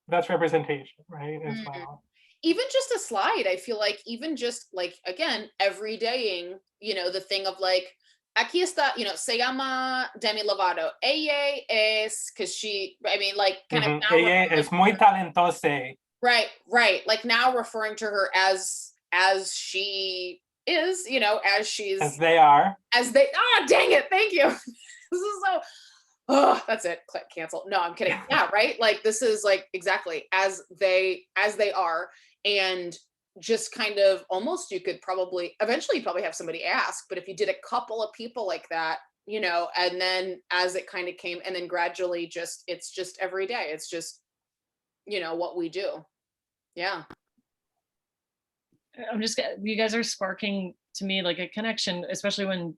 that's representation, right, as well. Even just a slide, I feel like, even just like, again, everydaying, the thing of like, aquí está, se llama Demi Lovato. Ella es, because she, like, kind of now. Ella es muy talentosa. Right. Like now referring to her as she is, as she's. As they are. Dang it. Thank you. This is so, that's it. Click cancel. No, I'm kidding. Yeah, right. Like this is like exactly as they are. And just kind of almost, you could eventually probably have somebody ask, but if you did a couple of people like that, and then as it kind of came, and then gradually it's just every day. It's just, what we do. Yeah. You guys are sparking to me like a connection, especially when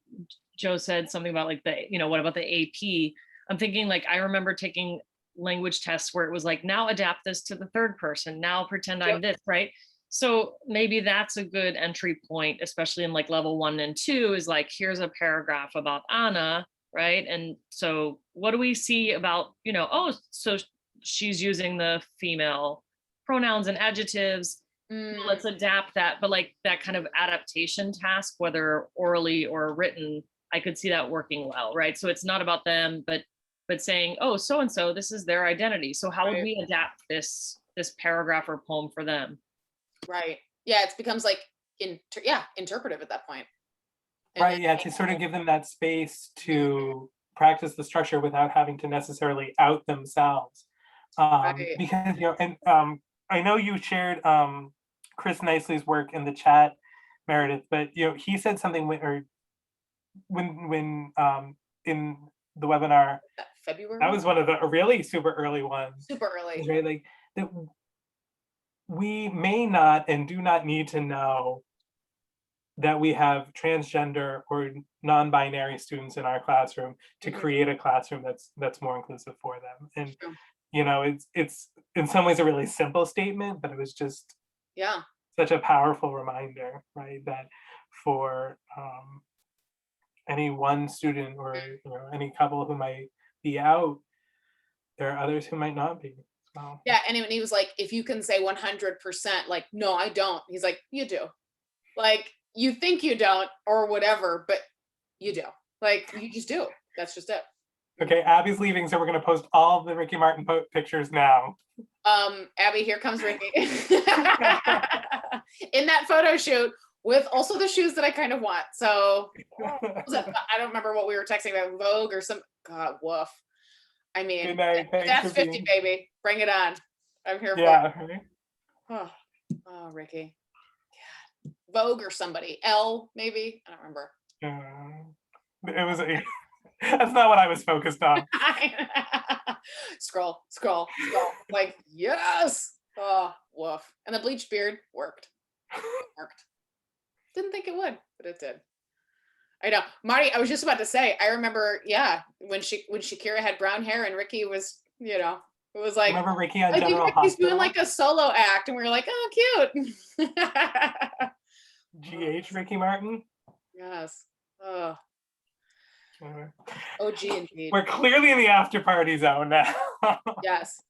Joe said something about like what about the AP? I'm thinking like, I remember taking language tests where it was like, now adapt this to the third person, now pretend I'm this, right? So maybe that's a good entry point, especially in like level 1 and 2, is like, here's a paragraph about Anna, right? And so what do we see about, oh, so she's using the female pronouns and adjectives. Let's adapt that. But like that kind of adaptation task, whether orally or written, I could see that working well, right? So it's not about them, but saying, oh, so and so, this is their identity. So how would we adapt this paragraph or poem for them? Right. Yeah, it becomes like interpretive at that point. And right. Yeah, to sort of give them that space to practice the structure without having to necessarily out themselves. Because and I know you shared Chris Nicely's work in the chat, Meredith, but he said something when in the webinar, February, that was one of the really super early ones. Super early. Right? Like that we may not and do not need to know that we have transgender or non-binary students in our classroom to create a classroom that's more inclusive for them. And it's in some ways a really simple statement, but it was just such a powerful reminder, right? That for any one student or any couple who might be out, there are others who might not be. So. Yeah, and he was like, if you can say 100%, like, no, I don't. He's like, you do. Like, you think you don't or whatever, but you do. Like, you just do. That's just it. Okay, Abby's leaving, so we're going to post all of the Ricky Martin pictures now. Abby, here comes Ricky. In that photo shoot with also the shoes that I kind of want. So I don't remember what we were texting about, Vogue or some, God, woof. I mean, Good night. that's 50, baby. Bring it on. I'm here for it. Oh, Ricky. God. Vogue or somebody. Elle, maybe. I don't remember. It was that's not what I was focused on. Scroll. Like, yes. Oh, woof. And the bleached beard worked. Didn't think it would, but it did. I know. Marty, I was just about to say, I remember, when Shakira had brown hair and Ricky was, it was like, remember Ricky on I think General Ricky's Hospital? doing like a solo act, and we were like, oh, cute. GH Ricky Martin? Yes. Oh. OG indeed. We're clearly in the after party zone now. Yes.